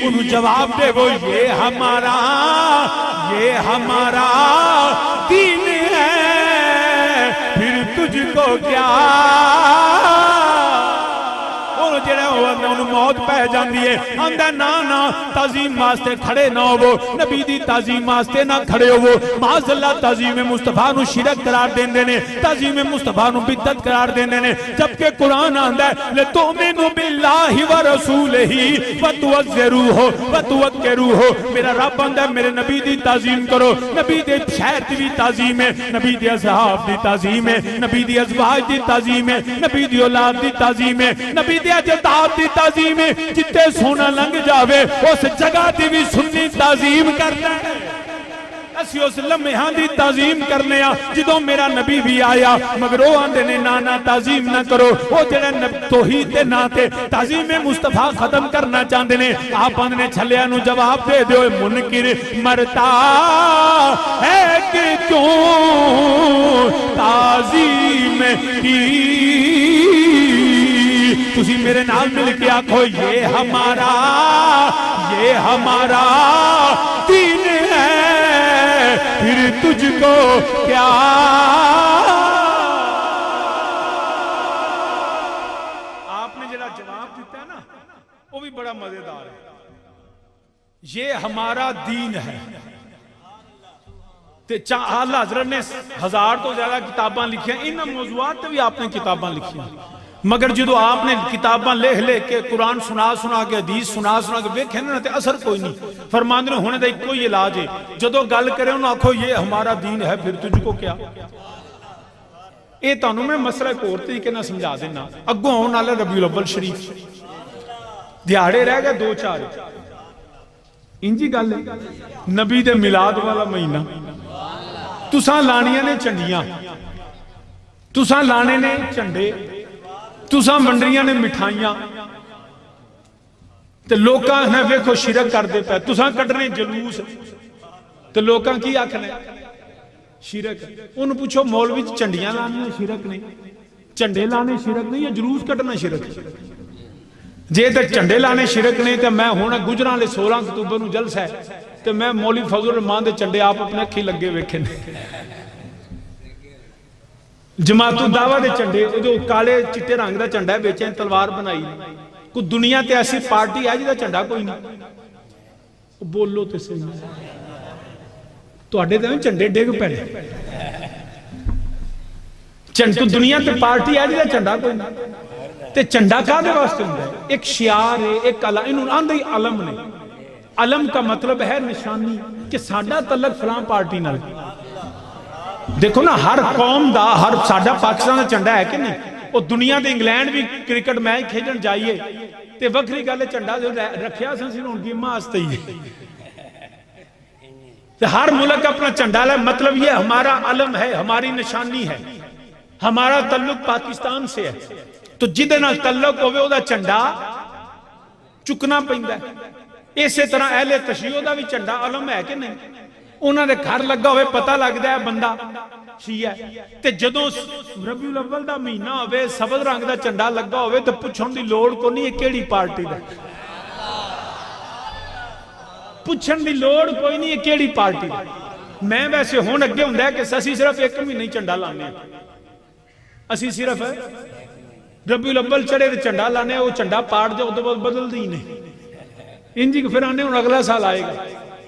انہوں جواب دے وہ یہ ہمارا دین ہے پھر تجھ کو کیا. موت پہ جاندی ہے آندہ نا تعظیم واسطے کھڑے نہ ہو نبی دی تعظیم واسطے نہ کھڑے ہو معاذ اللہ تعظیم مصطفیٰ نو شرک قرار دین دینے تعظیم مصطفیٰ نو بدعت قرار دین دینے جبکہ قرآن آندہ ہے لِتُؤْمِنُوا بِاللَّهِ وَرَسُولِهِ وَتُوَزِّرُوهُ وَتُوَقِّرُوهُ. میرا رب آندہ ہے میرے نبی دی تعظیم کرو. نبی دے شہر دی تعظیم ہے نبی دی اصحاب دی تعظیم ہے نبی دی ازواج دی تعظیم ہے نبی دی اولاد دی تعظیم ہے نبی دی اجداد دی تعظیم ہے. جتے سونا لنگ جاوے اس جگہ دی بھی سنی تعظیم کرنا ہے. اسی اس لمحہ دی تعظیم کرنے جدوں میرا نبی بھی آیا مگر وہ آندے نے نانا تعظیم نہ کرو. وہ جڑے توحید دے نا تے تعظیم مصطفیٰ ختم کرنا چاہتے نے آپ آندے نے چھلیا نو جواب دے دیو منکر مرتا ہے کہ کیوں تعظیم کی. تسی میرے نال مل کے آکھو یہ ہمارا دین ہے پھر تجھ کو کیا. آپ نے جڑا جواب دیتا ہے نا وہ بھی بڑا مزیدار ہے. یہ ہمارا دین ہے اعلیٰ حضرت نے 1000 تو زیادہ کتاباں لکھی ہیں. ان موضوعات بھی آپ نے کتاباں لکھی ہیں مگر جدو آپ نے کتاباں لے کے قرآن سنا کے حدیث سنا کے ویکھے نا تے اثر کوئی نہیں. فرماندے ہونے دا کوئی علاج ہے جدو گل کرے انہوں آکھو یہ ہمارا دین ہے پھر تجھ کو کیا. اے تانوں میں مسئلہ ایک اور طریقے نہ سمجھا دینا. اگوں آن والا ربیع الاول شریف دیہاڑے رہ گئے 2-4 انجی گل ہے نبی دے میلاد والا مہینہ تساں لانیاں نے چنڈیاں تساں لانے نے چنڈے تساں منڈریاں نے مٹھائیاں تے لوکاں نے ویکھو شرک کر دے پے. تساں کٹنے جلوس تے لوکاں کی آکھنے شرک. انہوں پوچھو مولوی چنڈیاں لانے شرک نہیں جھنڈے لانے شرک نہیں یا جلوس کٹنا شرک. جے تے جھنڈے لانے شرک نے تے میں ہن گجراں والے 16 اکتوبر نوں جلسہ ہے تے میں مولوی فضل الرحمان دے جھنڈے آپ اپنے اکھی لگے ویکھے نے، جماعت الدعوہ دے جھنڈے جو کالے چٹے رنگ دا جھنڈا ہے بیچیں تلوار بنائی، کوئی دنیا تے ایسی پارٹی ہے جہاں جھنڈا کوئی نہیں، بولو تے صحیح تواڈے تے جھنڈے ڈگ پے تو دنیا تے پارٹی ہے جہاں جھنڈا کوئی نہیں، تے جھنڈا کاہدے واسطے ہوندا ہے؟ ایک شعار ہے، ایک انہوں آندے ہی علم نے، علم کا مطلب ہے نشانی کہ ساڈا تعلق فلاں پارٹی نال۔ دیکھو نا ہر قوم دا ہر ساڈا پاکستان دا جھنڈا ہے کہ نہیں، وہ دنیا دے انگلینڈ بھی کرکٹ میچ کھیلن جائیے تے وکری گل جھنڈا رکھیا سی ہن گیماں واسطے ہی تے ہر ملک اپنا جھنڈا ہے، مطلب یہ ہمارا علم ہے، ہماری نشانی ہے، ہمارا تعلق پاکستان سے ہے، تو جدے نال تعلق ہوئے او دا جھنڈا چکنا پیندا ہے۔ اسی طرح اہل تشیع دا بھی جھنڈا علم ہے کہ نہیں، انہاں دے گھر لگا ہوئے پتہ لگدا ہے بندہ شیعہ ہے، تے جدوں ربیع الاول دا مہینہ ہوئے سبز رنگ دا جھنڈا لگا ہوئے تے پوچھن دی لوڑ کو نہیں کیڑی پارٹی دا، پوچھن دی لوڑ کوئی نہیں کیڑی پارٹی دا۔ میں ویسے ہون اگے ہوندا ہے کہ اسی صرف ایک مہینے جھنڈا لانے ہیں، اسی صرف ربیع الاول چڑھے تے جھنڈا لانے، وہ جھنڈا پاٹ جاؤ تو بدل دی نہیں انجی پھر آنے ہوں اگلا سال آئے گا۔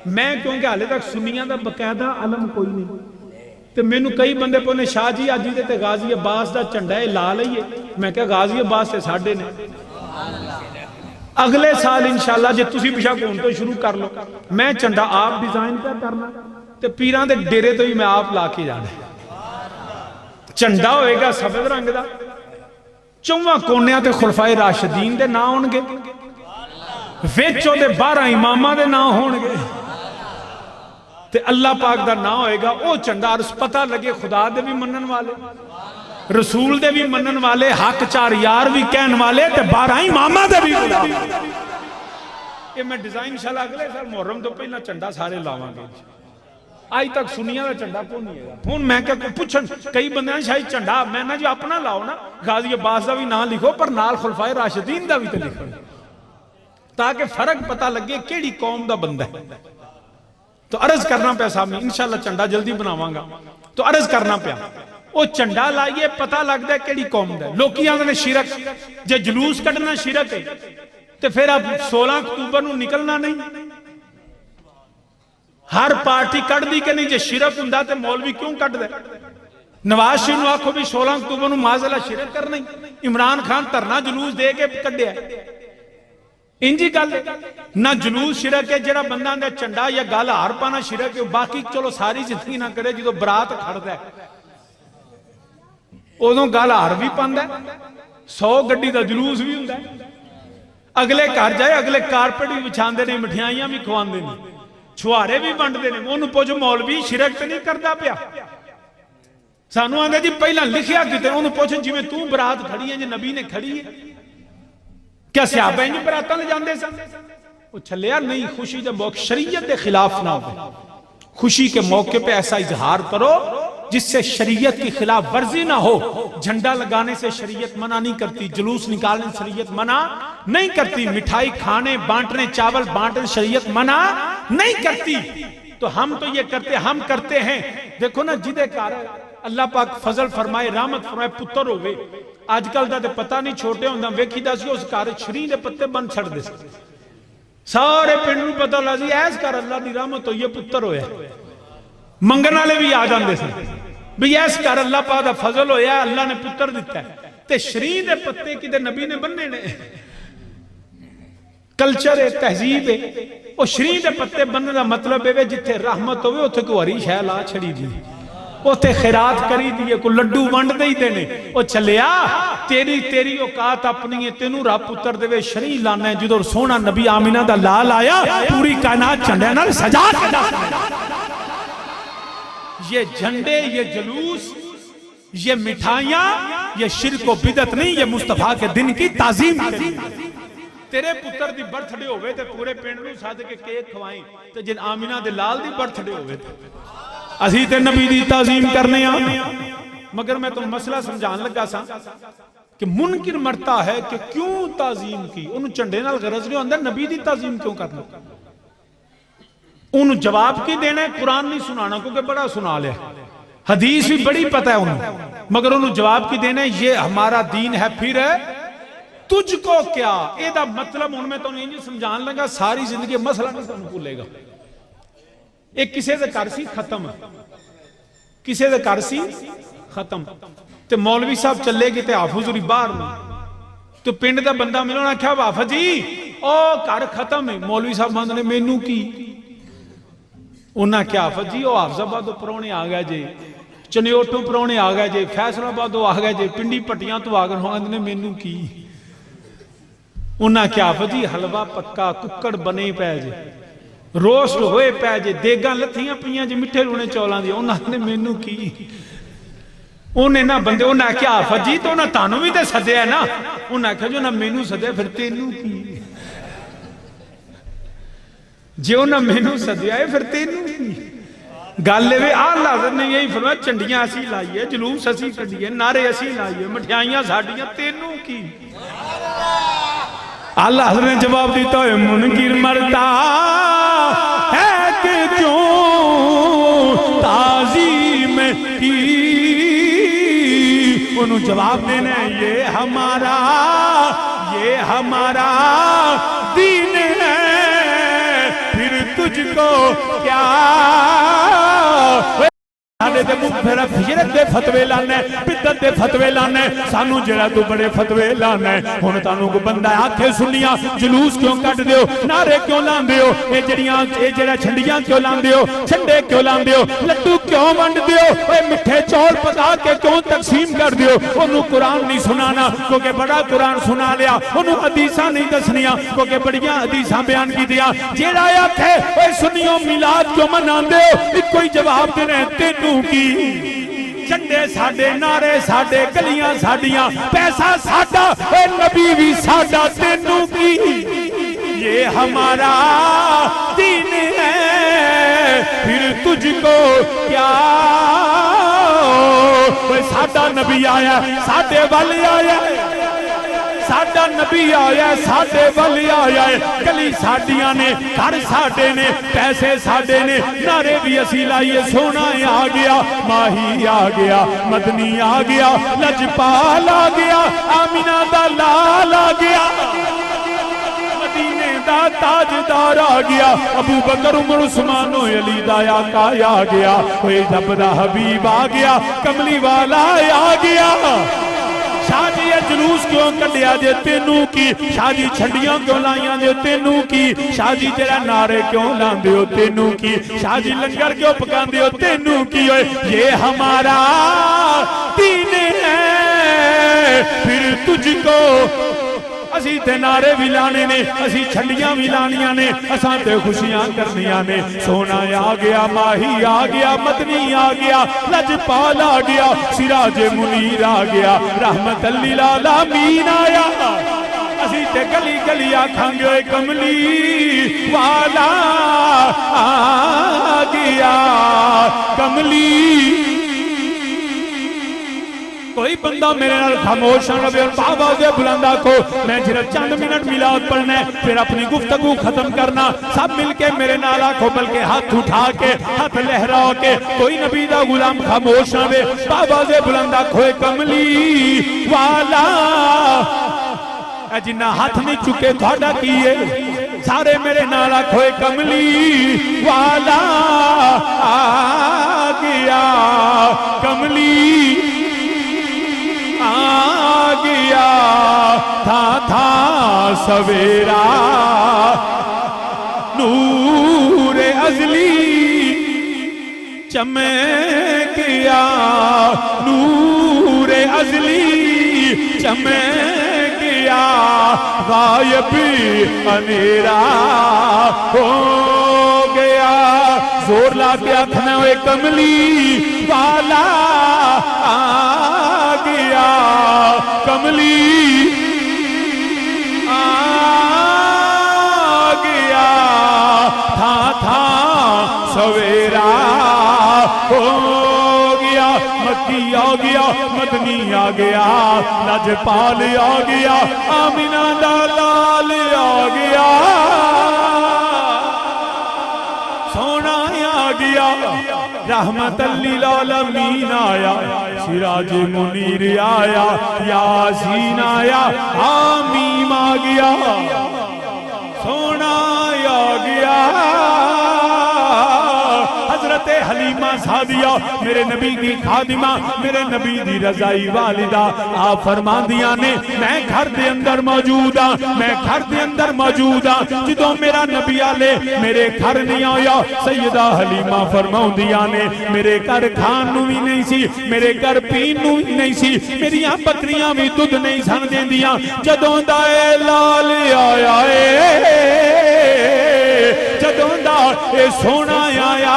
میں کیونکہ حالے تک سنیاں دا باقاعدہ علم کوئی نہیں، تو مینوں کئی بندے پونے شاہ جی آج جی تے غازی عباس دا جھنڈا ہے لا لئیے، میں کہا غازی عباس سے ساڑھے نے اگلے سال انشاءاللہ جے تسی پشا کون تو شروع کر لو، میں جھنڈا آپ ڈیزائن پہ کرنا تے پیران دے ڈیرے تو ہی میں آپ لا کے جانا، جھنڈا ہوئے گا سفید رنگ دا، چوہاں کونیاں تے خلفائے راشدین دے نا ہونگے، ویچو دے 12 امامہ دے نا ہونگے، تے اللہ پاک دا نا ہوئے گا، او جھنڈا عرص پتہ لگے خدا دے بھی منن والے، رسول دے بھی منن والے، حق چار یار بھی کہن والے، تے 12 امامہ دے بھی بلا یہ میں ڈیزائن انشاءاللہ اگلے سال محرم تو پہلا جھنڈا سارے لاواں گے، آج تک سنیاں دا جھنڈا کون نہیں ہے گا۔ ہون میں کہ پوچھن کئی بندے ہیں شاید جھنڈا میں نہ جو اپنا لاؤ نا غازی عباس دا بھی نام لکھو پر نال خلفائے راشدین دا بھی تے لکھو تاکہ فرق پتہ لگے کیڑی قوم دا بندہ ہے۔ تو عرض کرنا پیا سامنے انشاءاللہ جھنڈا جلدی بناواں گا، تو عرض کرنا پیا او جھنڈا لائیے پتہ لگدا ہے کیڑی قوم دا ہے۔ لوکی آندے نے شرک، جے جلوس کڈنا شرک ہے تے پھر اب 16 اکتوبر نوں نکلنا نہیں، ہر پارٹی کٹ دی کہ نہیں، جے شرک ہوندا تے مولوی کیوں کٹ دے؟ نواز شریف نو آکھو بھی 16 اکتوبر نوں معاذاللہ شرک کرنا ہی، عمران خان دھرنا جلوس دے کے کڈیا انجی گل نہ جلوس شرک ہے، جڑا بندہ دے چنڈا یا گل ہار پانا شرک ہے، باقی چلو ساری زندگی نہ کرے جدو برات کھڑدا ہے ادوں گل ہار بھی پاندا ہے، 100 گڈی دا جلوس بھی ہوندا ہے، اگلے گھر جائے اگلے کارپٹ بھی بچھاندے نے، مٹھائیاں بھی کھواندے نے، چھوارے بھی بنڈ دے نے، انہوں پوچھو مولوی شرک تے نہیں کردا پیا، سانو آندے جی پہلا لکھیا کتے، انہوں پوچھو جی میں تو برات کھڑی ہے جی نبی نے کھڑی ہے، کیا صحابہ انجی براتاں لے جاندے سن؟ وہ چھلیا نہیں، خوشی دے موقع شریعت دے خلاف نہ ہو، خوشی کے موقع پہ ایسا اظہار کرو جس سے شریعت کی خلاف ورزی نہ ہو۔ جھنڈا لگانے سے شریعت منع نہیں کرتی، جلوس نکالنے سے شریعت منع نہیں کرتی، مٹھائی کھانے بانٹنے چاول بانٹنے شریعت منع نہیں کرتی، تو ہم تو یہ کرتے ہیں۔ دیکھو نا جدے کار اللہ پاک فضل فرمائے رحمت فرمائے پتر ہوئے، آج کل دا تے پتہ نہیں چھوٹے ہوندہ ویکھی دا سی اس کار شری دے پتے بند چھڑ دے سکتے، سارے پنڈوں پتہ لازی ایس کار اللہ دی رحمت ہو یہ پتر ہویا، منگنا لے بھی آ جاندے سے بھی ایس کار اللہ پاک دا فضل ہویا اللہ نے پتر دیتا ہے، تے شری دے پتے کی دے نبی نے بننے نے، کلچر ہے تہذیب ہے، وہ شری دے پتے بننے دا مطلب ہے جتھے رحمت ہوئے اتھے کو ہری شہ لا چھڑی دی، اتھے خیرات کری دیئے کو لڈو ونڈ دے ہی دینے، وہ چلیا تیری اوقات اپنی ہے، تینوں رب پتر دے وے شری لانا ہے، جدو سونا نبی آمینہ دا لال آیا پوری کائنات جھنڈے نال سجا کے یہ جھنڈے، یہ جلوس، یہ مٹھائیاں، یہ شرک و بدعت نہیں، یہ مصطفیٰ کے دن کی تعظیم کریں۔ تیرے پتر دی برتھ ڈے ہوئے تھے پورے پینڈ نوں ساتھ کے کیک کھوائیں تے جن آمینہ دے لال دی برتھ ڈے ہوئے تھے اسی تے نبی دی تعظیم کرنے آ، مگر میں تو مسئلہ سمجھان لگا سا کہ منکر مرتا ہے کہ کیوں تعظیم کی، انہوں چنڈے نال غرض نہیں ہوندہ نبی دی تعظیم کیوں کرنا، انہوں جواب کی دینا ہے قرآن نہیں سنانا کیونکہ بڑا سنا لیا، حدیث بھی بڑی پتہ ہے انہوں، مگر انہوں جواب کی دینا ہے یہ ہمارا دین ہے، پھر ہے تجھ کو کیا، اے دا مطلب ان میں تو نہیں سمجھان لگا ساری زندگی مسئلہ نہیں سنو بھولے گا، ایک کسے دے کرسی ختم، کسے دے کرسی ختم، تے مولوی صاحب چلے گی تے حافظ ہوری باہر میں، تو پنڈ دا بندہ ملونا کیا حافظ جی او کار ختم ہے، مولوی صاحب بند نے مینوں کی، انہاں کیا حافظ جی او حافظ آبادوں پرونے آ گیا جے، چنیوٹوں پرونے آ گیا جے، فیصل آبادوں آ گیا جے، پنڈی پٹیاں تو آ گئے ہوں نے مینوں کی، انہاں کیا حافظ جی حلوہ پکا ککڑ بنے پہ جے، روسٹ ہوئے پہ جے، دیگاں لتھیاں پیاں جے مٹھے لونے چولاں دی، انہاں نے مینوں کی، انہیں نہ بندے انہاں کیا حافظ جی تو انہاں تانوں بھی تے سدے ہے نا، انہاں کہا جو نہ مینوں سدے پھر تینوں کی، جو نہ مینوں سدے آئے پھر تینوں کی، گالے وے آل حضرت نے یہی فرمایا چنڈیاں اسی لائیے، جلوس اسی کڈیے، نعرے اسی لائیے، مٹھائیاں ساڑیاں تینوں کی، اللہ حضرت نے جواب دیتا ہے منکر مرتا ہے کہ کیوں تعظیم کی، انہوں جواب دینا ہے یہ ہمارا دین ہے، پھر تجھ کو کیا، ساڑھے دے منہ پھر فجرت دے فتوے لانے بدت دے فتوے لانے سانو جڑا تو بڑے فتوے لانے ہن تانوں کو بندہ آکھے سنیاں جلوس کیوں کٹ دیو نعرے کیوں لان دیو اے جڑا چھنڈیاں کیوں لان دیو چھنڈے کیوں لان دیو لڈو کیوں ونڈ دیو اے مٹھے چول پکا کے کیوں تقسیم کر دیو انہوں قرآن نہیں سنانا کیونکہ بڑا قرآن سنا لیا انہوں حدیثاں نہیں دسنیاں کیونکہ بڑیاں حدیثاں بیان کی دیا جڑا آکھے اے سنیوں میلاد کیوں منان دیو ایک کوئی جواب دینے تینوں کی چنڈے ساڑے نعرے ساڑے گلیاں ساڑیاں پیسہ ساڑا اے نبی بھی ساڑا تینوں کی یہ ہمارا دین ہے پھر تجھ کو کیا ساڑا نبی آیا ساڑے والی آیا ساڑا نبی آیا ساڑے والی آیا گلی ساڑیاں نے گھر ساڑے نے پیسے ساڑے نے نعرے بھی اسی لائیے سونا آ گیا ماہی آ گیا مدنی آ گیا لجپال آ گیا آمینہ دا لال آ گیا مدینے دا تاجدار آ گیا ابو بکر عمر عثمان و علی دا آقا آ گیا کوئی رب دا حبیب آ گیا کملی والا آ گیا شاہ جی یہ جلوس کیوں کٹیا جے تینوں کی شاہ جی چھنڈیاں کیوں لائیاں جے تینوں کی شاہ جی تیرا نعرے کیوں لان دیو تینوں کی شاہ جی لنگر کیوں پکان دیو تینوں کی یہ ہمارا دین ہے پھر تجھ کو اسی تے نعرے بھی لانے نے اسی چھنڈیاں بھی لانیاں نے اساں تے خوشیاں کرنیاں نے سونا آ گیا ماہی آ گیا مدنی آ گیا لجپال آ گیا سراج منیر آ گیا رحمت للعالمین آیا اسی تے گلی گلی آکھاں گے کملی والا آ گیا کملی کوئی بندہ میرے نال خاموش نہ رہے اور بابا دے بلندہ کو میں صرف چند منٹ میلاد پڑھنا ہے پھر اپنی گفتگو ختم کرنا سب مل کے میرے نال آکھو بلکہ ہاتھ اٹھا کے ہاتھ لہرا کے کوئی نبی دا غلام خاموش نہ رہے بابا دے بلندہ کھوئے کملی والا اے جنہ ہاتھ نہیں چکے تھوڑا کیے سارے میرے نال آکھوئے کملی والا آ گیا کملی آ گیا تھا سویرا نور ازلی چمک گیا نور ازلی چمک گیا غائب اندھیرا ہو گیا زور لا کے آنکھنا ہوئے کملی والا آ گیا کملی آ گیا تھا سویرا ہو گیا مکی آ گیا مدنی آ گیا لجپال آ گیا آمینہ دا لال آ گیا سونا آ گیا رحمت للعالمین آیا سراج منیر آیا یاسین آیا حمیم آ گیا سونا آ گیا حضرت حلیمہ سعدیہ میرے نبی دی خادمہ میرے نبی دی رضائی والدہ آپ فرماندیاں نے میں گھر دے اندر موجود ہاں میں گھر دے اندر موجود ہاں جدوں میرا نبی آلے میرے گھر نہیں آیا سیدہ حلیمہ فرماندیاں نے میرے گھر کھان نو بھی نہیں سی میرے گھر پین نو بھی نہیں سی میریاں بکریاں بھی دودھ نہیں سن دیندیاں جدوں دائے لال آیا جدوں دا اے سونا آیا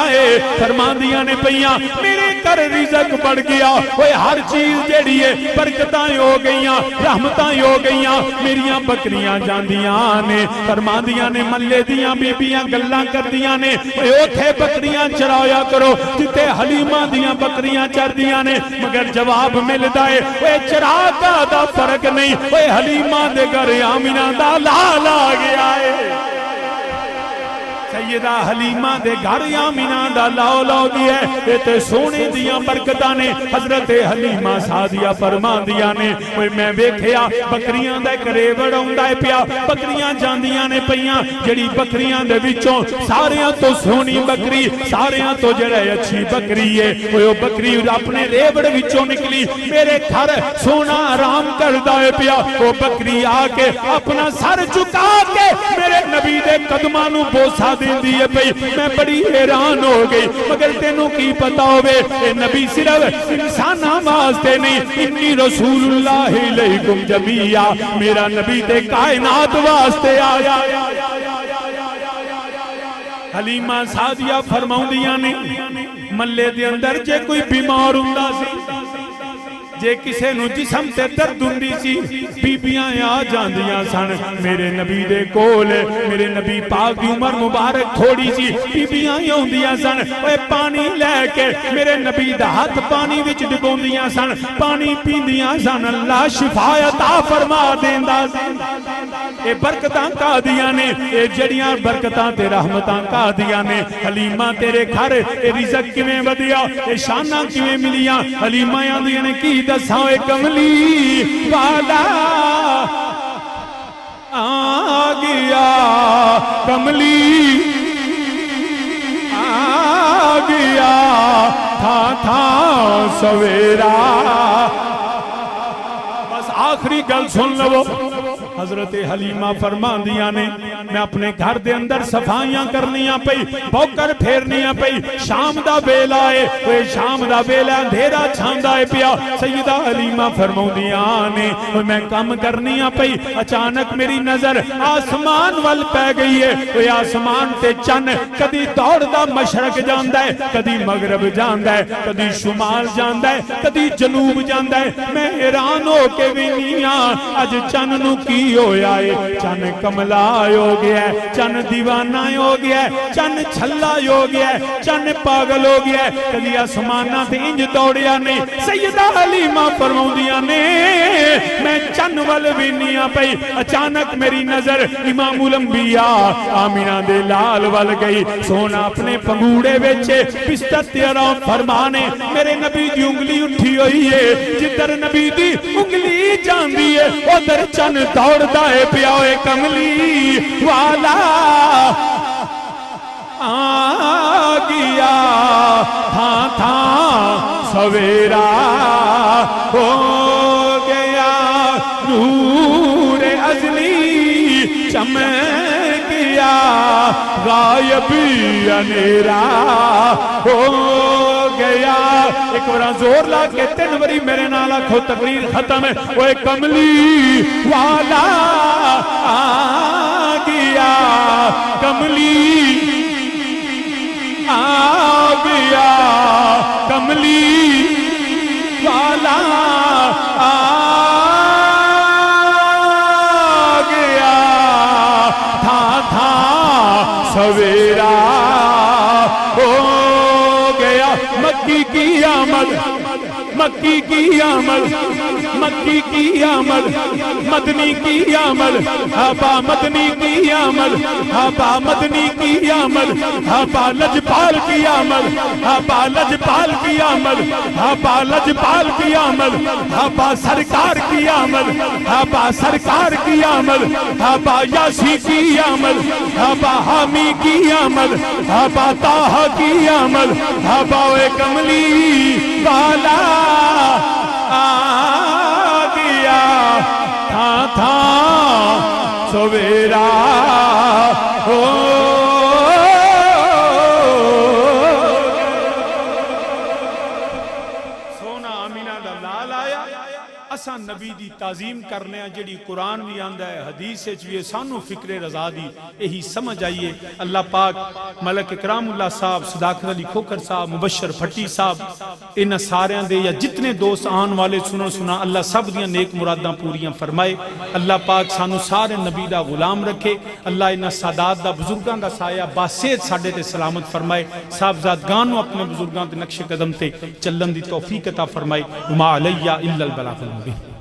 فرماندیاں نے پئیاں میرے گھر رزق بڑھ گیا اوے ہر چیز جیڑی ہے برکتاں ہو گئیاں رحمتاں ہو گئیاں میریاں بکریاں جاندیاں نے فرماندیاں نے ملے دیاں بیبیاں گلاں کردیاں نے اوے اوتھے بکریاں چرایا کرو جتے حلیمہ دیاں بکریاں چردیاں نے مگر جواب ملدا ہے اوے چراگاہ دا فرق نہیں اوے حلیمہ دے گھر آمینہ دا لال آ گیا ہے سیدہ حلیمہ دے گھر آمینہ دا لال آ گیا ہے اے تے سونے دیاں برکتاں نے حضرت حلیمہ سعدیہ فرماندیاں نے اوے میں ویکھیا بکریاں دا کریوڑ ہوندا ہے پیا بکریاں جاندیاں نے پئیاں جڑی بکریاں دے وچوں ساریاں تو سونی بکری ساریاں تو جڑی اچھی بکری ہے اوے بکری اپنے ریوڑ وچوں نکلی میرے گھر سونا آرام کردا ہے پیا او بکری آ کے اپنا سر جھکا کے میرے نبی دے قدماں نو بوسا دیندی ہے پئی میں بڑی حیران ہو گئی مگر تینوں کی پتا ہوئے اے نبی صرف انسانہ واسطے نہیں انی رسول اللہ علیکم جمیعہ میرا نبی تے کائنات واسطے آیا حلیمہ سعدیہ فرماؤندیاں نے ملے دے اندر جے کوئی بیمار ہوندا سی جے کسے نو جسم تے درد ہوندی سی بیبیاں آ جاندیاں سن میرے نبی دے کول میرے نبی پاک دی عمر مبارک تھوڑی سی بیبیاں ہوندیاں سن اے پانی لے کے میرے نبی دا ہاتھ پانی وچ ڈبوندیاں سن پانی پیندیاں سن اللہ شفا عطا فرما دیندا سی اے برکتاں کا دیاں نے اے جڑیاں برکتاں تے رحمتاں کا دیاں نے حلیمہ تیرے گھر اے رزق کیویں ودیا اے شاناں کیویں ملیاں حلیمہ آندیاں نے کی دساں کملی والا آ گیا کملی آ گیا تھا سویرا بس آخری گل سن لو حضرت حلیمہ فرماندیاں نے میں اپنے گھر دے اندر صفائیاں کرنیاں پئی بوکر پھیرنیاں پئی شام دا بیلا ہے وہ شام دا بیلا اندھیرا چھاندا ہے پیا سیدہ حلیمہ فرماندیاں نے میں کام کرنیاں پئی اچانک میری نظر آسمان وال پہ گئی ہے وہ آسمان تے چن کدی دوڑ دا مشرق جاندا ہے کدی مغرب جاندا ہے کدی شمال جاندا ہے کدی جنوب جاندا ہے میں حیران ہو کے وینیاں اج چن نو کی ہویا ہے چن کملا ہو گیا ہے چن دیوانہ ہو گیا ہے چن چھلا ہو گیا ہے چن پاگل ہو گیا ہے کدی آسمانہ تے انج دوڑیا نہیں سیدہ حلیمہ فرماؤندیاں نے میں چن ول وینیاں پئی اچانک میری نظر امام الانبیاء آمینہ دے لال ول گئی سونا اپنے پنگوڑے وچے بستر تے آرام فرمانے میرے نبی دی انگلی اٹھی ہوئی ہے جدھر نبی دی انگلی جاندی ہے ادھر چن دوڑ ہے پیاوے کملی والا آ گیا تھا سویرا ہو گیا نور ازلی چمک گیا غائب اندھیرا ہو گیا ایک بار زور لا کے 3 باری میرے نال آکھو تقریر ختم ہے وہ کملی والا آ گیا کملی آ گیا کملی والا آ گیا تھا سویرا ہو گیا مکی کی آمد مکی کی آمد مدنی کی آمد آبا مدنی کی آمد آبا مدنی کی آمد آبا لجپال کی آمد آبا لجپال کی آمد آبا لجپال کی آمد آبا سرکار کی آمد آبا سرکار کی آمد آبا یاسی کی آمد آبا حامی کی آمد آبا طاہا کی آمد آبا کملی والا آ گیا تھا سویرا ہو سونا آمینہ دا لال آیا اساں نبی دی تعظیم کرنے ہیں جڑی قرآن بھی آندہ ہے حدیث بھی سانو فکر رضا دی یہی سمجھ آئیے اللہ پاک ملک اکرام اللہ صاحب صداقت علی کھوکر صاحب مبشر پھٹی صاحب ان سارے دے یا جتنے دوست آن والے سنا اللہ سب دیاں نیک مراداں پوریاں فرمائے اللہ پاک سانو سارے نبی دا غلام رکھے اللہ انہاں سادات دا بزرگاں دا سایہ باسیت ساڑے تے سلامت فرمائے صاحبزادگانوں اپنے بزرگاں تے نقش قدم تے چلن دی توفیق عطا فرمائے وما علیہ الا البلاغ المبین